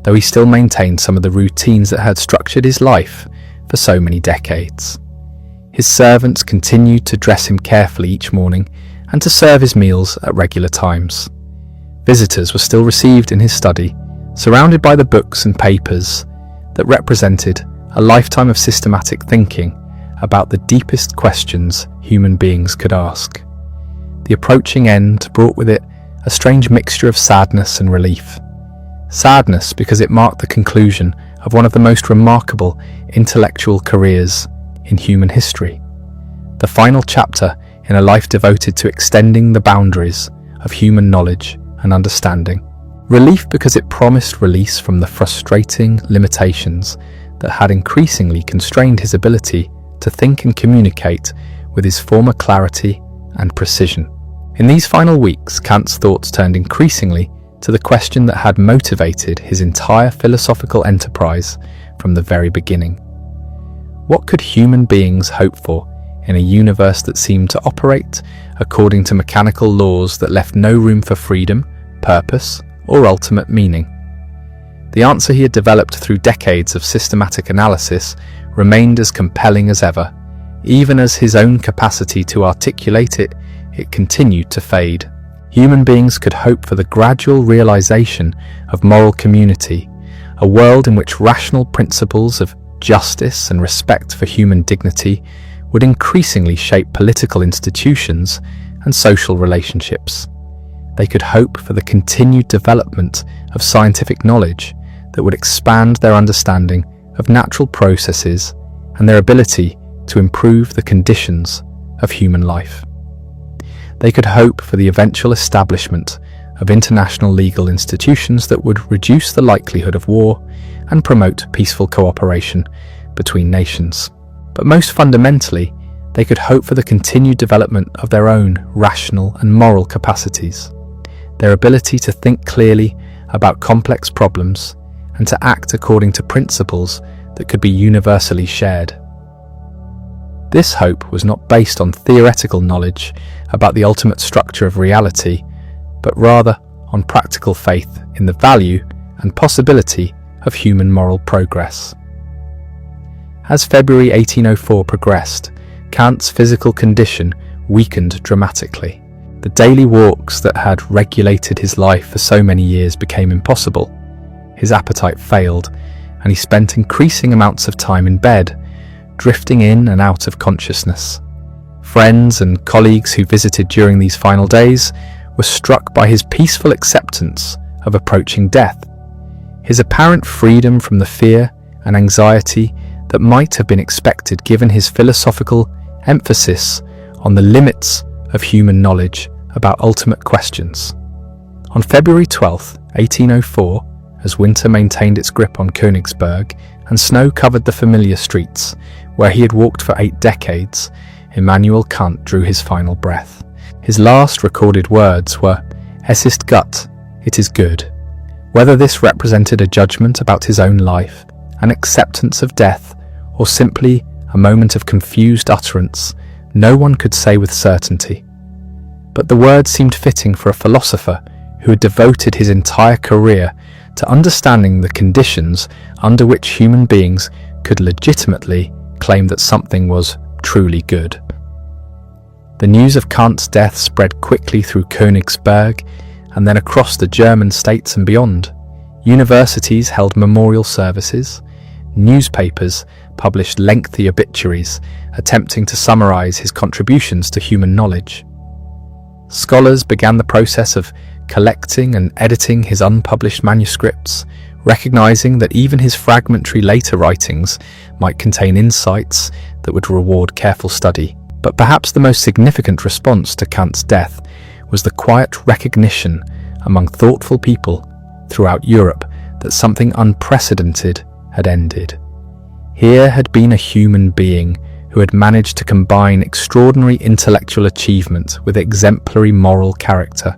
though he still maintained some of the routines that had structured his life for so many decades. His servants continued to dress him carefully each morning and to serve his meals at regular times. Visitors were still received in his study, surrounded by the books and papers that represented a lifetime of systematic thinking about the deepest questions human beings could ask. The approaching end brought with it a strange mixture of sadness and relief. Sadness because it marked the conclusion of one of the most remarkable intellectual careers in human history, the final chapter in a life devoted to extending the boundaries of human knowledge and understanding. Relief because it promised release from the frustrating limitations that had increasingly constrained his ability to think and communicate with his former clarity and precision. In these final weeks, Kant's thoughts turned increasingly to the question that had motivated his entire philosophical enterprise from the very beginning. What could human beings hope for in a universe that seemed to operate according to mechanical laws that left no room for freedom, purpose, or ultimate meaning? The answer he had developed through decades of systematic analysis remained as compelling as ever. Even as his own capacity to articulate it continued to fade. Human beings could hope for the gradual realization of moral community, a world in which rational principles of justice and respect for human dignity would increasingly shape political institutions and social relationships. They could hope for the continued development of scientific knowledge that would expand their understanding of natural processes and their ability to improve the conditions of human life. They could hope for the eventual establishment of international legal institutions that would reduce the likelihood of war and promote peaceful cooperation between nations. But most fundamentally, they could hope for the continued development of their own rational and moral capacities, their ability to think clearly about complex problems and to act according to principles that could be universally shared. This hope was not based on theoretical knowledge about the ultimate structure of reality, but rather on practical faith in the value and possibility of human moral progress. As February 1804 progressed, Kant's physical condition weakened dramatically. The daily walks that had regulated his life for so many years became impossible. His appetite failed, and he spent increasing amounts of time in bed, drifting in and out of consciousness. Friends and colleagues who visited during these final days were struck by his peaceful acceptance of approaching death, his apparent freedom from the fear and anxiety that might have been expected given his philosophical emphasis on the limits of human knowledge about ultimate questions. On February 12, 1804, as winter maintained its grip on Königsberg and snow covered the familiar streets where he had walked for 8 decades, Immanuel Kant drew his final breath. His last recorded words were, "Es ist gut," it is good. Whether this represented a judgment about his own life, an acceptance of death, or simply a moment of confused utterance, no one could say with certainty. But the words seemed fitting for a philosopher who had devoted his entire career to understanding the conditions under which human beings could legitimately claim that something was truly good. The news of Kant's death spread quickly through Königsberg and then across the German states and beyond. Universities held memorial services. Newspapers published lengthy obituaries attempting to summarize his contributions to human knowledge. Scholars began the process of collecting and editing his unpublished manuscripts, recognizing that even his fragmentary later writings might contain insights that would reward careful study. But perhaps the most significant response to Kant's death was the quiet recognition among thoughtful people throughout Europe that something unprecedented had ended. Here had been a human being who had managed to combine extraordinary intellectual achievement with exemplary moral character,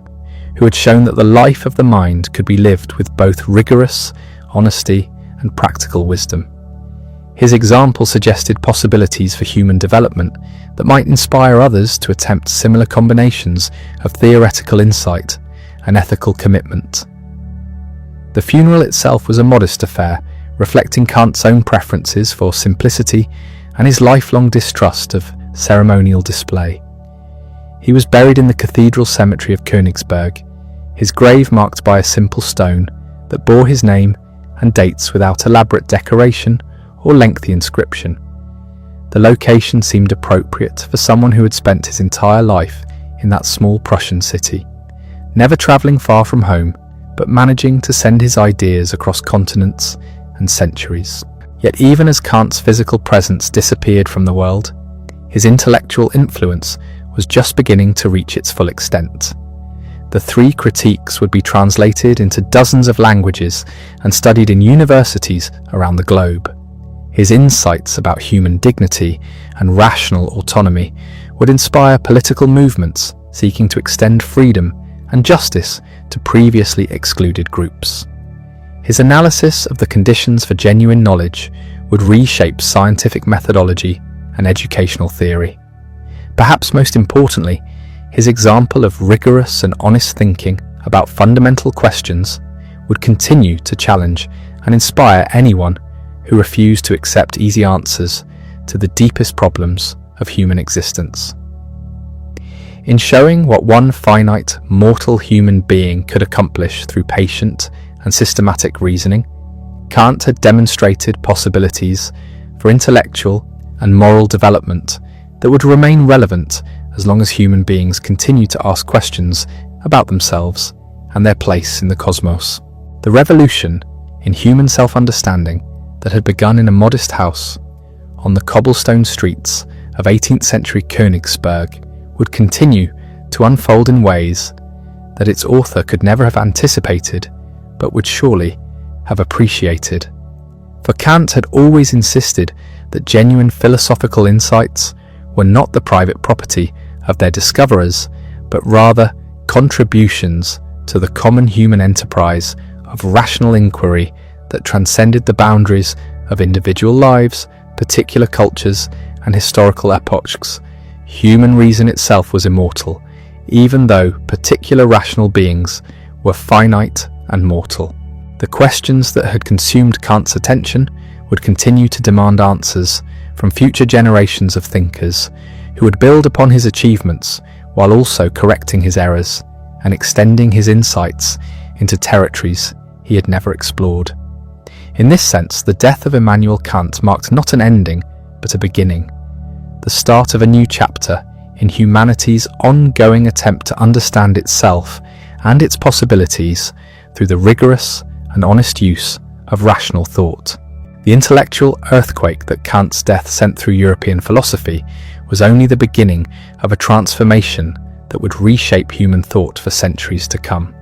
who had shown that the life of the mind could be lived with both rigorous honesty and practical wisdom. His example suggested possibilities for human development that might inspire others to attempt similar combinations of theoretical insight and ethical commitment. The funeral itself was a modest affair, reflecting Kant's own preferences for simplicity and his lifelong distrust of ceremonial display. He was buried in the cathedral cemetery of Königsberg, his grave marked by a simple stone that bore his name and dates without elaborate decoration or lengthy inscription. The location seemed appropriate for someone who had spent his entire life in that small Prussian city, never travelling far from home, but managing to send his ideas across continents and centuries. Yet even as Kant's physical presence disappeared from the world, his intellectual influence was just beginning to reach its full extent. The 3 critiques would be translated into dozens of languages and studied in universities around the globe. His insights about human dignity and rational autonomy would inspire political movements seeking to extend freedom and justice to previously excluded groups. His analysis of the conditions for genuine knowledge would reshape scientific methodology and educational theory. Perhaps most importantly, his example of rigorous and honest thinking about fundamental questions would continue to challenge and inspire anyone who refused to accept easy answers to the deepest problems of human existence. In showing what one finite, mortal human being could accomplish through patient and systematic reasoning, Kant had demonstrated possibilities for intellectual and moral development that would remain relevant as long as human beings continue to ask questions about themselves and their place in the cosmos. The revolution in human self-understanding that had begun in a modest house on the cobblestone streets of 18th century Königsberg would continue to unfold in ways that its author could never have anticipated, but would surely have appreciated. For Kant had always insisted that genuine philosophical insights were not the private property of their discoverers, but rather contributions to the common human enterprise of rational inquiry that transcended the boundaries of individual lives, particular cultures, and historical epochs. Human reason itself was immortal, even though particular rational beings were finite and mortal. The questions that had consumed Kant's attention would continue to demand answers from future generations of thinkers who would build upon his achievements while also correcting his errors and extending his insights into territories he had never explored. In this sense, the death of Immanuel Kant marked not an ending, but a beginning, the start of a new chapter in humanity's ongoing attempt to understand itself and its possibilities through the rigorous and honest use of rational thought. The intellectual earthquake that Kant's death sent through European philosophy was only the beginning of a transformation that would reshape human thought for centuries to come.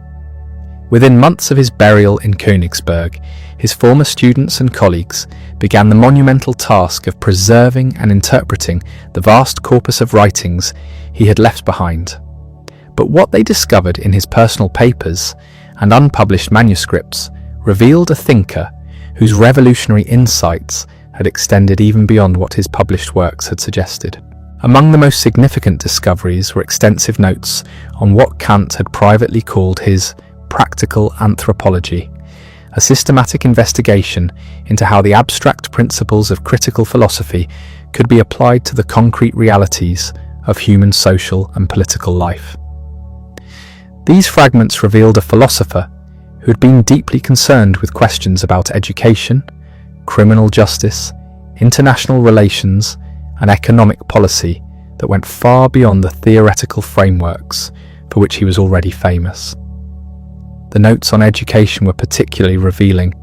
Within months of his burial in Königsberg, his former students and colleagues began the monumental task of preserving and interpreting the vast corpus of writings he had left behind. But what they discovered in his personal papers and unpublished manuscripts revealed a thinker whose revolutionary insights had extended even beyond what his published works had suggested. Among the most significant discoveries were extensive notes on what Kant had privately called his practical anthropology, a systematic investigation into how the abstract principles of critical philosophy could be applied to the concrete realities of human social and political life. These fragments revealed a philosopher who had been deeply concerned with questions about education, criminal justice, international relations, and economic policy that went far beyond the theoretical frameworks for which he was already famous. The notes on education were particularly revealing,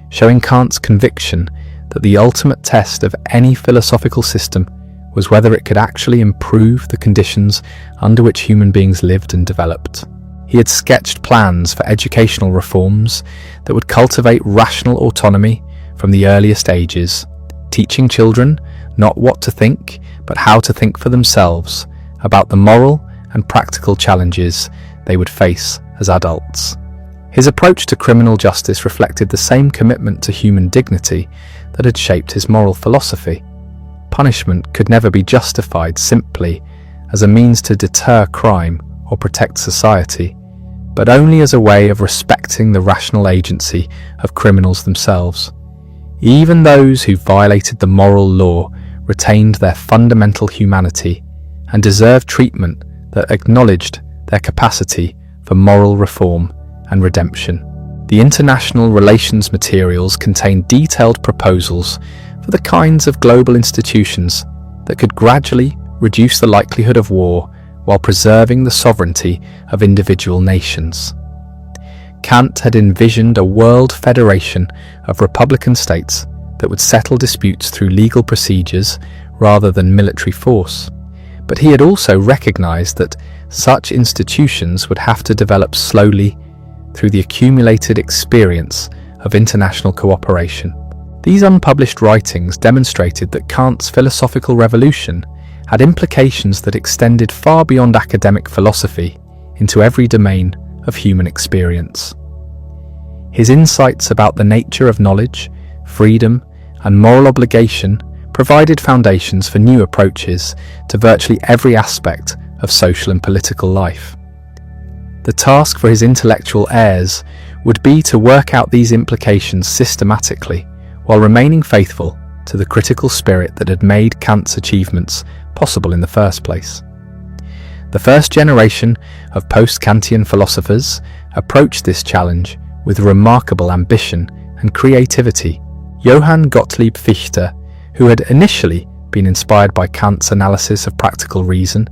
showing Kant's conviction that the ultimate test of any philosophical system was whether it could actually improve the conditions under which human beings lived and developed. He had sketched plans for educational reforms that would cultivate rational autonomy from the earliest ages, teaching children not what to think, but how to think for themselves about the moral and practical challenges they would face as adults. His approach to criminal justice reflected the same commitment to human dignity that had shaped his moral philosophy. Punishment could never be justified simply as a means to deter crime or protect society, but only as a way of respecting the rational agency of criminals themselves. Even those who violated the moral law retained their fundamental humanity and deserved treatment that acknowledged their capacity for moral reform and redemption. The international relations materials contain detailed proposals for the kinds of global institutions that could gradually reduce the likelihood of war while preserving the sovereignty of individual nations. Kant had envisioned a world federation of republican states that would settle disputes through legal procedures rather than military force. But he had also recognized that such institutions would have to develop slowly through the accumulated experience of international cooperation. These unpublished writings demonstrated that Kant's philosophical revolution had implications that extended far beyond academic philosophy into every domain of human experience. His insights about the nature of knowledge, freedom, and moral obligation provided foundations for new approaches to virtually every aspect of social and political life. The task for his intellectual heirs would be to work out these implications systematically while remaining faithful to the critical spirit that had made Kant's achievements possible in the first place. The first generation of post-Kantian philosophers approached this challenge with remarkable ambition and creativity. Johann Gottlieb Fichte, who had initially been inspired by Kant's analysis of practical reason,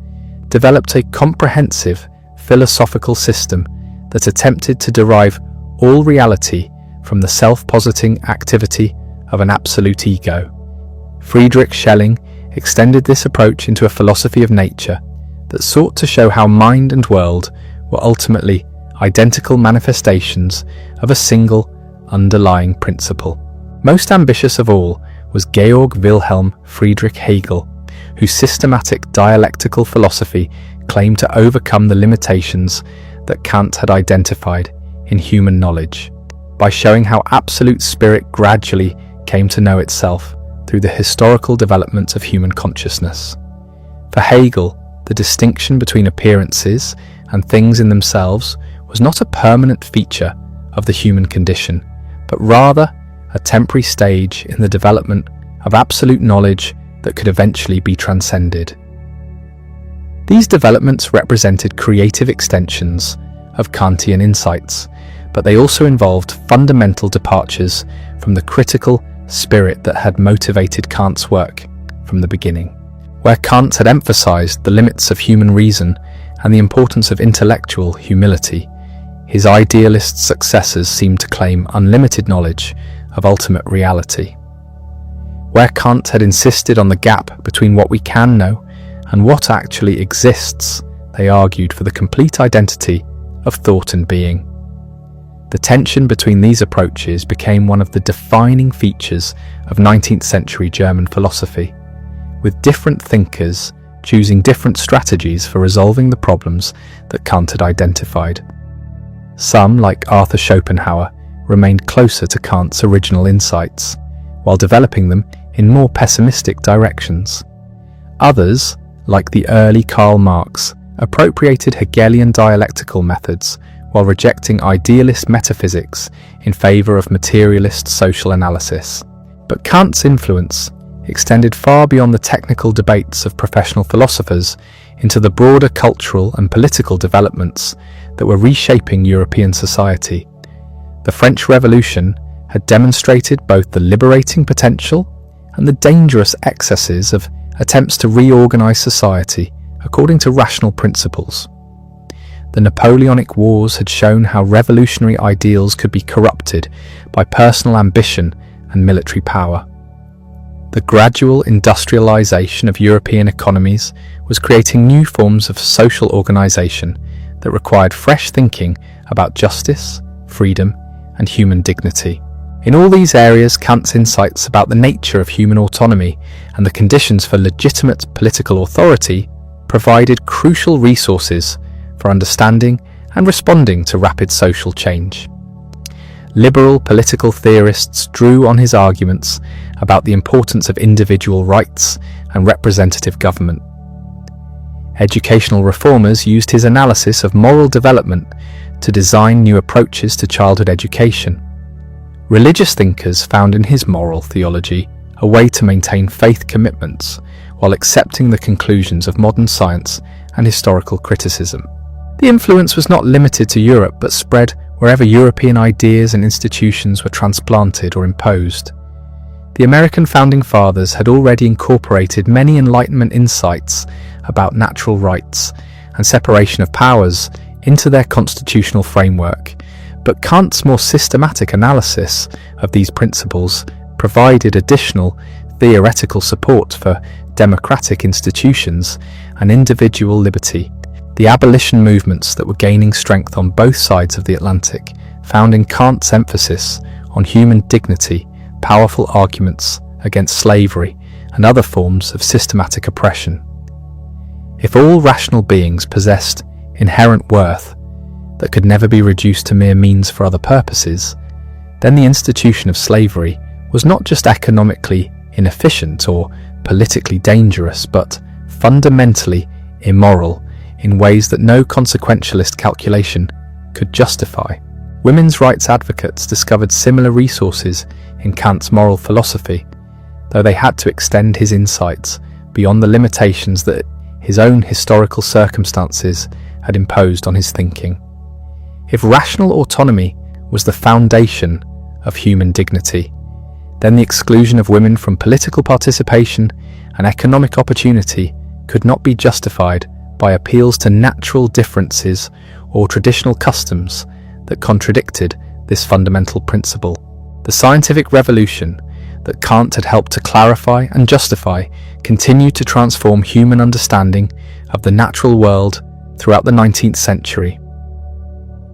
developed a comprehensive philosophical system that attempted to derive all reality from the self-positing activity of an absolute ego. Friedrich Schelling extended this approach into a philosophy of nature that sought to show how mind and world were ultimately identical manifestations of a single underlying principle. Most ambitious of all was Georg Wilhelm Friedrich Hegel, whose systematic dialectical philosophy claimed to overcome the limitations that Kant had identified in human knowledge, by showing how absolute spirit gradually came to know itself through the historical development of human consciousness. For Hegel, the distinction between appearances and things in themselves was not a permanent feature of the human condition, but rather a temporary stage in the development of absolute knowledge that could eventually be transcended. These developments represented creative extensions of Kantian insights, but they also involved fundamental departures from the critical spirit that had motivated Kant's work from the beginning. Where Kant had emphasized the limits of human reason and the importance of intellectual humility, his idealist successors seemed to claim unlimited knowledge of ultimate reality. Where Kant had insisted on the gap between what we can know and what actually exists, they argued for the complete identity of thought and being. The tension between these approaches became one of the defining features of 19th century German philosophy, with different thinkers choosing different strategies for resolving the problems that Kant had identified. Some, like Arthur Schopenhauer, remained closer to Kant's original insights, while developing them in more pessimistic directions. Others, like the early Karl Marx, appropriated Hegelian dialectical methods while rejecting idealist metaphysics in favor of materialist social analysis. But Kant's influence extended far beyond the technical debates of professional philosophers into the broader cultural and political developments that were reshaping European society. The French Revolution had demonstrated both the liberating potential and the dangerous excesses of attempts to reorganize society according to rational principles. The Napoleonic Wars had shown how revolutionary ideals could be corrupted by personal ambition and military power. The gradual industrialization of European economies was creating new forms of social organization that required fresh thinking about justice, freedom, and human dignity. In all these areas, Kant's insights about the nature of human autonomy and the conditions for legitimate political authority provided crucial resources for understanding and responding to rapid social change. Liberal political theorists drew on his arguments about the importance of individual rights and representative government. Educational reformers used his analysis of moral development to design new approaches to childhood education. Religious thinkers found in his moral theology a way to maintain faith commitments while accepting the conclusions of modern science and historical criticism. The influence was not limited to Europe but spread wherever European ideas and institutions were transplanted or imposed. The American founding fathers had already incorporated many Enlightenment insights about natural rights and separation of powers into their constitutional framework, but Kant's more systematic analysis of these principles provided additional theoretical support for democratic institutions and individual liberty. The abolition movements that were gaining strength on both sides of the Atlantic found in Kant's emphasis on human dignity powerful arguments against slavery and other forms of systematic oppression. If all rational beings possessed inherent worth that could never be reduced to mere means for other purposes, then the institution of slavery was not just economically inefficient or politically dangerous, but fundamentally immoral in ways that no consequentialist calculation could justify. Women's rights advocates discovered similar resources in Kant's moral philosophy, though they had to extend his insights beyond the limitations that his own historical circumstances had imposed on his thinking. If rational autonomy was the foundation of human dignity, then the exclusion of women from political participation and economic opportunity could not be justified by appeals to natural differences or traditional customs that contradicted this fundamental principle. The scientific revolution that Kant had helped to clarify and justify continued to transform human understanding of the natural world throughout the 19th century.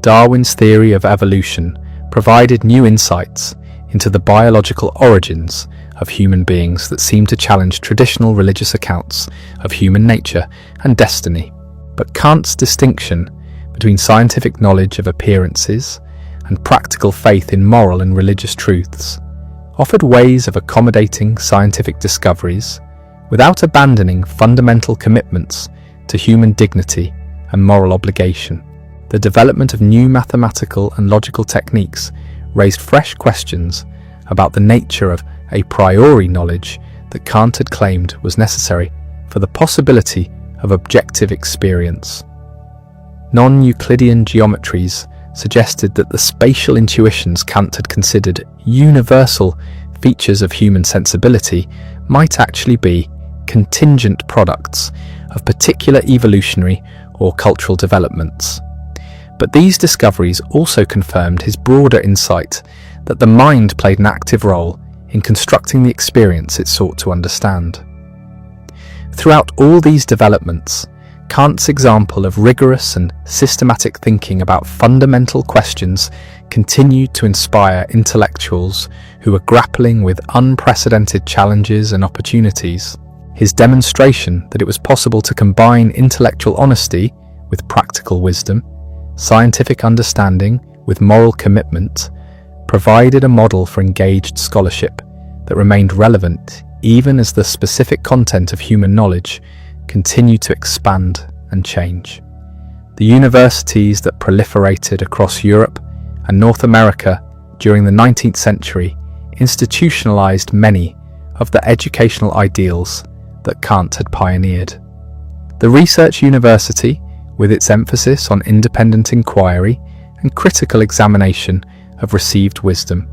Darwin's theory of evolution provided new insights into the biological origins of human beings that seemed to challenge traditional religious accounts of human nature and destiny. But Kant's distinction between scientific knowledge of appearances and practical faith in moral and religious truths offered ways of accommodating scientific discoveries without abandoning fundamental commitments to human dignity and moral obligation. The development of new mathematical and logical techniques raised fresh questions about the nature of a priori knowledge that Kant had claimed was necessary for the possibility of objective experience. Non-Euclidean geometries suggested that the spatial intuitions Kant had considered universal features of human sensibility might actually be contingent products of particular evolutionary or cultural developments. But these discoveries also confirmed his broader insight that the mind played an active role in constructing the experience it sought to understand. Throughout all these developments, Kant's example of rigorous and systematic thinking about fundamental questions continued to inspire intellectuals who were grappling with unprecedented challenges and opportunities. His demonstration that it was possible to combine intellectual honesty with practical wisdom, scientific understanding with moral commitment, provided a model for engaged scholarship that remained relevant even as the specific content of human knowledge continued to expand and change. The universities that proliferated across Europe and North America during the 19th century institutionalized many of the educational ideals that Kant had pioneered. The research university, with its emphasis on independent inquiry and critical examination of received wisdom,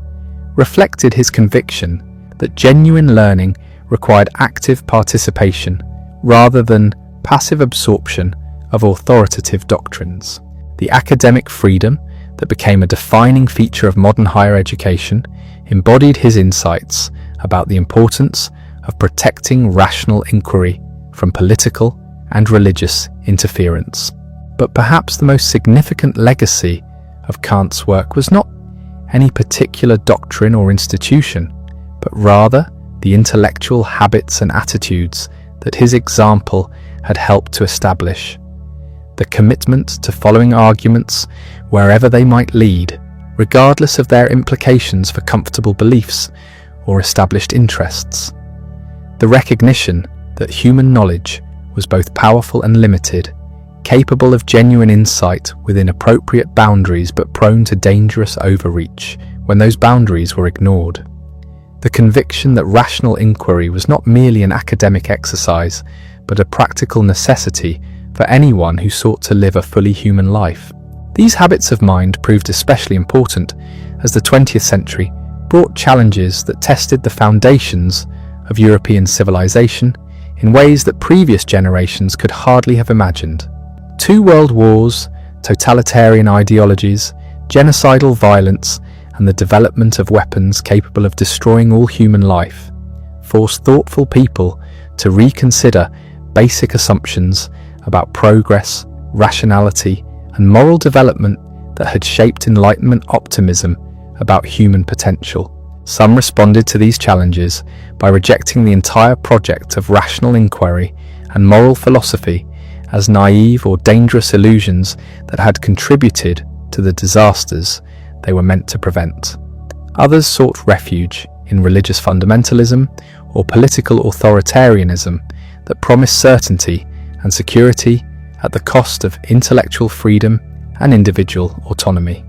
reflected his conviction that genuine learning required active participation rather than passive absorption of authoritative doctrines. The academic freedom that became a defining feature of modern higher education embodied his insights about the importance of protecting rational inquiry from political and religious interference. But perhaps the most significant legacy of Kant's work was not any particular doctrine or institution, but rather the intellectual habits and attitudes that his example had helped to establish. the commitment to following arguments wherever they might lead, regardless of their implications for comfortable beliefs or established interests. The recognition that human knowledge was both powerful and limited, capable of genuine insight within appropriate boundaries but prone to dangerous overreach when those boundaries were ignored. The conviction that rational inquiry was not merely an academic exercise, but a practical necessity for anyone who sought to live a fully human life. These habits of mind proved especially important as the 20th century brought challenges that tested the foundations of European civilization in ways that previous generations could hardly have imagined. 2 world wars, totalitarian ideologies, genocidal violence, and the development of weapons capable of destroying all human life forced thoughtful people to reconsider basic assumptions about progress, rationality, and moral development that had shaped Enlightenment optimism about human potential. Some responded to these challenges by rejecting the entire project of rational inquiry and moral philosophy as naive or dangerous illusions that had contributed to the disasters they were meant to prevent. Others sought refuge in religious fundamentalism or political authoritarianism that promised certainty and security at the cost of intellectual freedom and individual autonomy.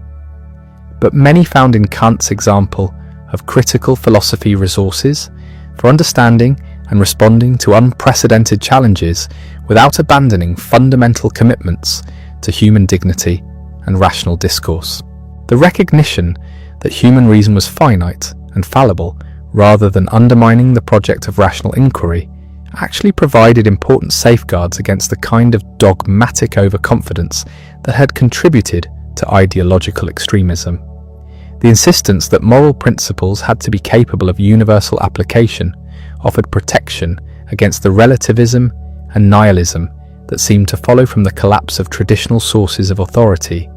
But many found in Kant's example of critical philosophy resources for understanding and responding to unprecedented challenges without abandoning fundamental commitments to human dignity and rational discourse. The recognition that human reason was finite and fallible, rather than undermining the project of rational inquiry, actually provided important safeguards against the kind of dogmatic overconfidence that had contributed to ideological extremism. The insistence that moral principles had to be capable of universal application offered protection against the relativism and nihilism that seemed to follow from the collapse of traditional sources of authority.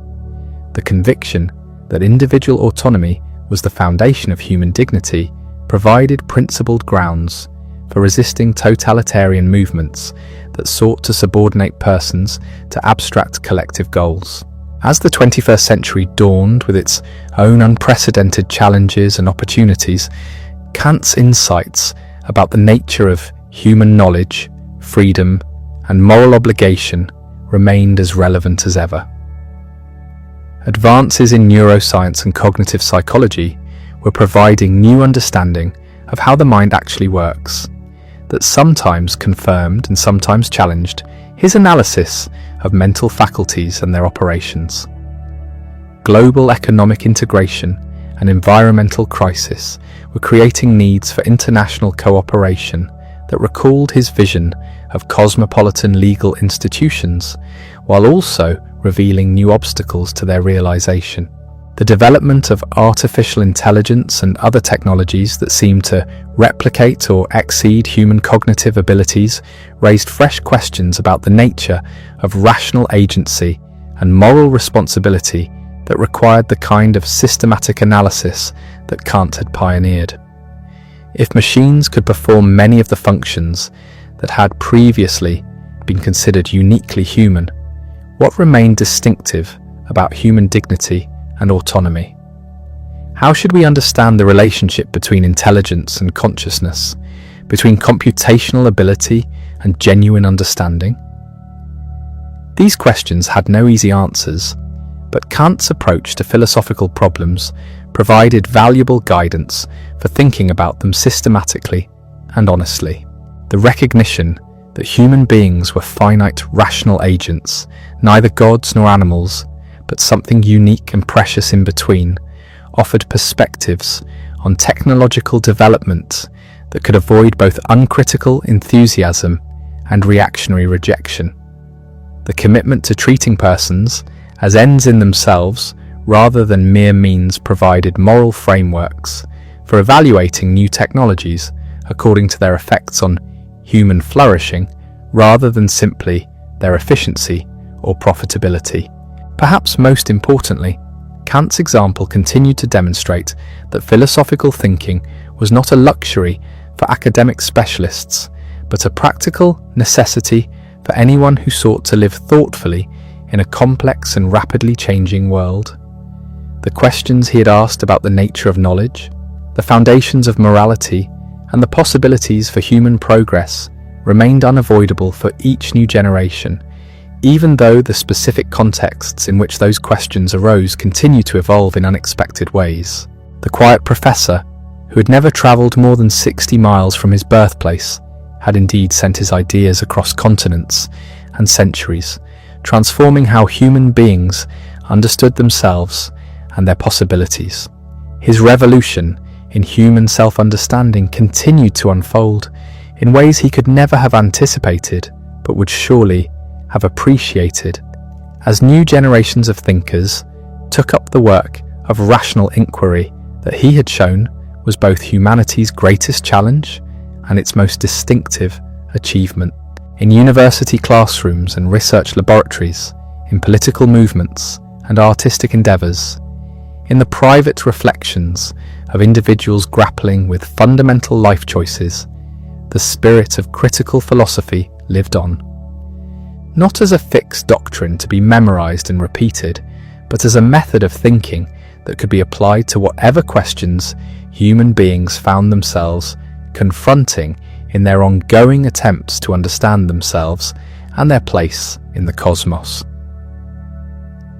The conviction that individual autonomy was the foundation of human dignity provided principled grounds for resisting totalitarian movements that sought to subordinate persons to abstract collective goals. As the 21st century dawned with its own unprecedented challenges and opportunities, Kant's insights about the nature of human knowledge, freedom, and moral obligation remained as relevant as ever. Advances in neuroscience and cognitive psychology were providing new understanding of how the mind actually works, that sometimes confirmed and sometimes challenged his analysis of mental faculties and their operations. Global economic integration and environmental crisis were creating needs for international cooperation that recalled his vision of cosmopolitan legal institutions, while also revealing new obstacles to their realization. The development of artificial intelligence and other technologies that seemed to replicate or exceed human cognitive abilities raised fresh questions about the nature of rational agency and moral responsibility that required the kind of systematic analysis that Kant had pioneered. If machines could perform many of the functions that had previously been considered uniquely human, what remained distinctive about human dignity and autonomy? How should we understand the relationship between intelligence and consciousness, between computational ability and genuine understanding? These questions had no easy answers, but Kant's approach to philosophical problems provided valuable guidance for thinking about them systematically and honestly. The recognition that human beings were finite, rational agents, neither gods nor animals, but something unique and precious in between, offered perspectives on technological development that could avoid both uncritical enthusiasm and reactionary rejection. The commitment to treating persons as ends in themselves rather than mere means provided moral frameworks for evaluating new technologies according to their effects on human flourishing rather than simply their efficiency or profitability. Perhaps most importantly, Kant's example continued to demonstrate that philosophical thinking was not a luxury for academic specialists, but a practical necessity for anyone who sought to live thoughtfully in a complex and rapidly changing world. The questions he had asked about the nature of knowledge, the foundations of morality, and the possibilities for human progress remained unavoidable for each new generation, even though the specific contexts in which those questions arose continued to evolve in unexpected ways. The quiet professor, who had never travelled more than 60 miles from his birthplace, had indeed sent his ideas across continents and centuries, transforming how human beings understood themselves and their possibilities. His revolution in human self-understanding continued to unfold in ways he could never have anticipated, but would surely have appreciated, as new generations of thinkers took up the work of rational inquiry that he had shown was both humanity's greatest challenge and its most distinctive achievement. In university classrooms and research laboratories, in political movements and artistic endeavours, in the private reflections of individuals grappling with fundamental life choices, the spirit of critical philosophy lived on. Not as a fixed doctrine to be memorized and repeated, but as a method of thinking that could be applied to whatever questions human beings found themselves confronting in their ongoing attempts to understand themselves and their place in the cosmos.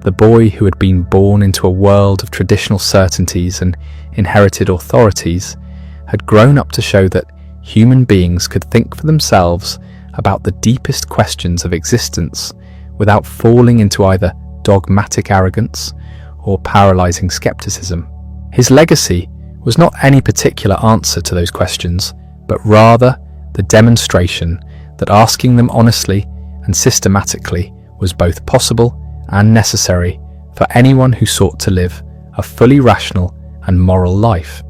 The boy who had been born into a world of traditional certainties and inherited authorities had grown up to show that human beings could think for themselves about the deepest questions of existence without falling into either dogmatic arrogance or paralyzing skepticism. His legacy was not any particular answer to those questions, but rather the demonstration that asking them honestly and systematically was both possible and necessary for anyone who sought to live a fully rational and moral life.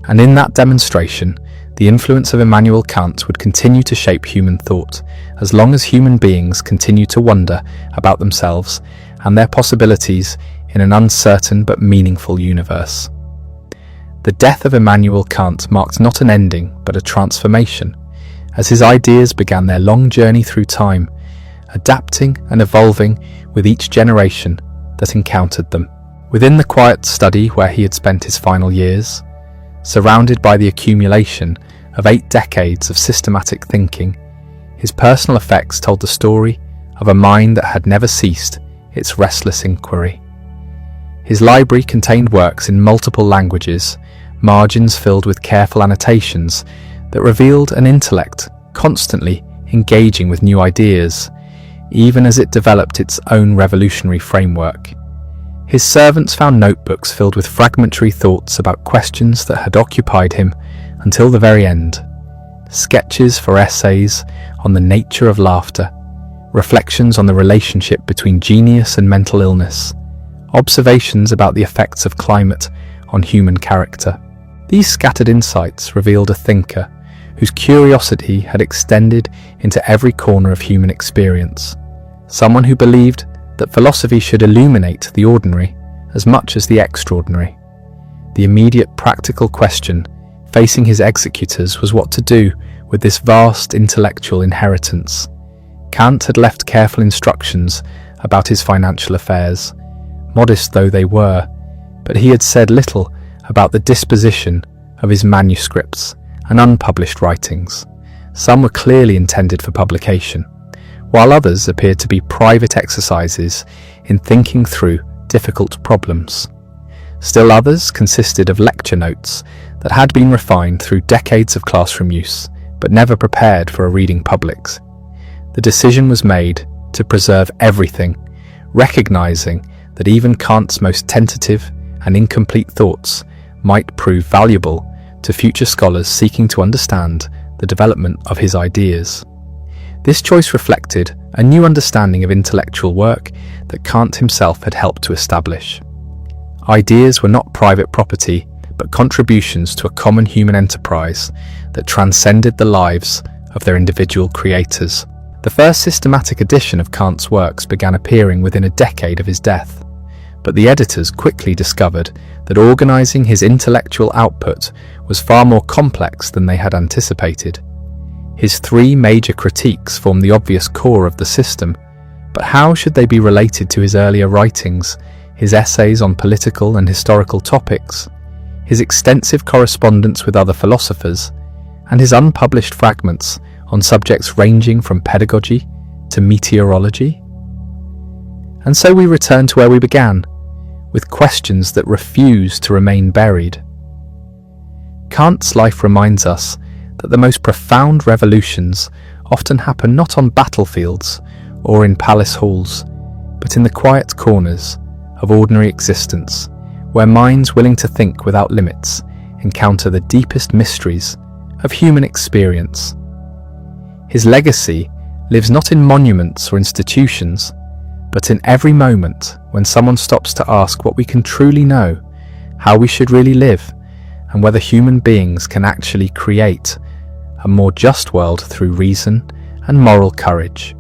And in that demonstration, the influence of Immanuel Kant would continue to shape human thought as long as human beings continue to wonder about themselves and their possibilities in an uncertain but meaningful universe. The death of Immanuel Kant marked not an ending but a transformation, as his ideas began their long journey through time, adapting and evolving with each generation that encountered them. Within the quiet study where he had spent his final years, surrounded by the accumulation of 8 decades of systematic thinking, his personal effects told the story of a mind that had never ceased its restless inquiry. His library contained works in multiple languages, margins filled with careful annotations that revealed an intellect constantly engaging with new ideas, even as it developed its own revolutionary framework. His servants found notebooks filled with fragmentary thoughts about questions that had occupied him until the very end. Sketches for essays on the nature of laughter, reflections on the relationship between genius and mental illness, observations about the effects of climate on human character. These scattered insights revealed a thinker whose curiosity had extended into every corner of human experience, someone who believed that philosophy should illuminate the ordinary as much as the extraordinary. The immediate practical question facing his executors was what to do with this vast intellectual inheritance. Kant had left careful instructions about his financial affairs, modest though they were, but he had said little about the disposition of his manuscripts and unpublished writings. Some were clearly intended for publication, while others appeared to be private exercises in thinking through difficult problems. Still others consisted of lecture notes that had been refined through decades of classroom use, but never prepared for a reading public. The decision was made to preserve everything, recognizing that even Kant's most tentative and incomplete thoughts might prove valuable to future scholars seeking to understand the development of his ideas. This choice reflected a new understanding of intellectual work that Kant himself had helped to establish. Ideas were not private property, but contributions to a common human enterprise that transcended the lives of their individual creators. The first systematic edition of Kant's works began appearing within a decade of his death, but the editors quickly discovered that organizing his intellectual output was far more complex than they had anticipated. His 3 major critiques formed the obvious core of the system, But how should they be related to his earlier writings, his essays on political and historical topics, his extensive correspondence with other philosophers, and his unpublished fragments on subjects ranging from pedagogy to meteorology? And so we return to where we began, with questions that refuse to remain buried. Kant's life reminds us that the most profound revolutions often happen not on battlefields or in palace halls, but in the quiet corners of ordinary existence, where minds willing to think without limits encounter the deepest mysteries of human experience. His legacy lives not in monuments or institutions, but in every moment when someone stops to ask what we can truly know, how we should really live, and whether human beings can actually create a more just world through reason and moral courage.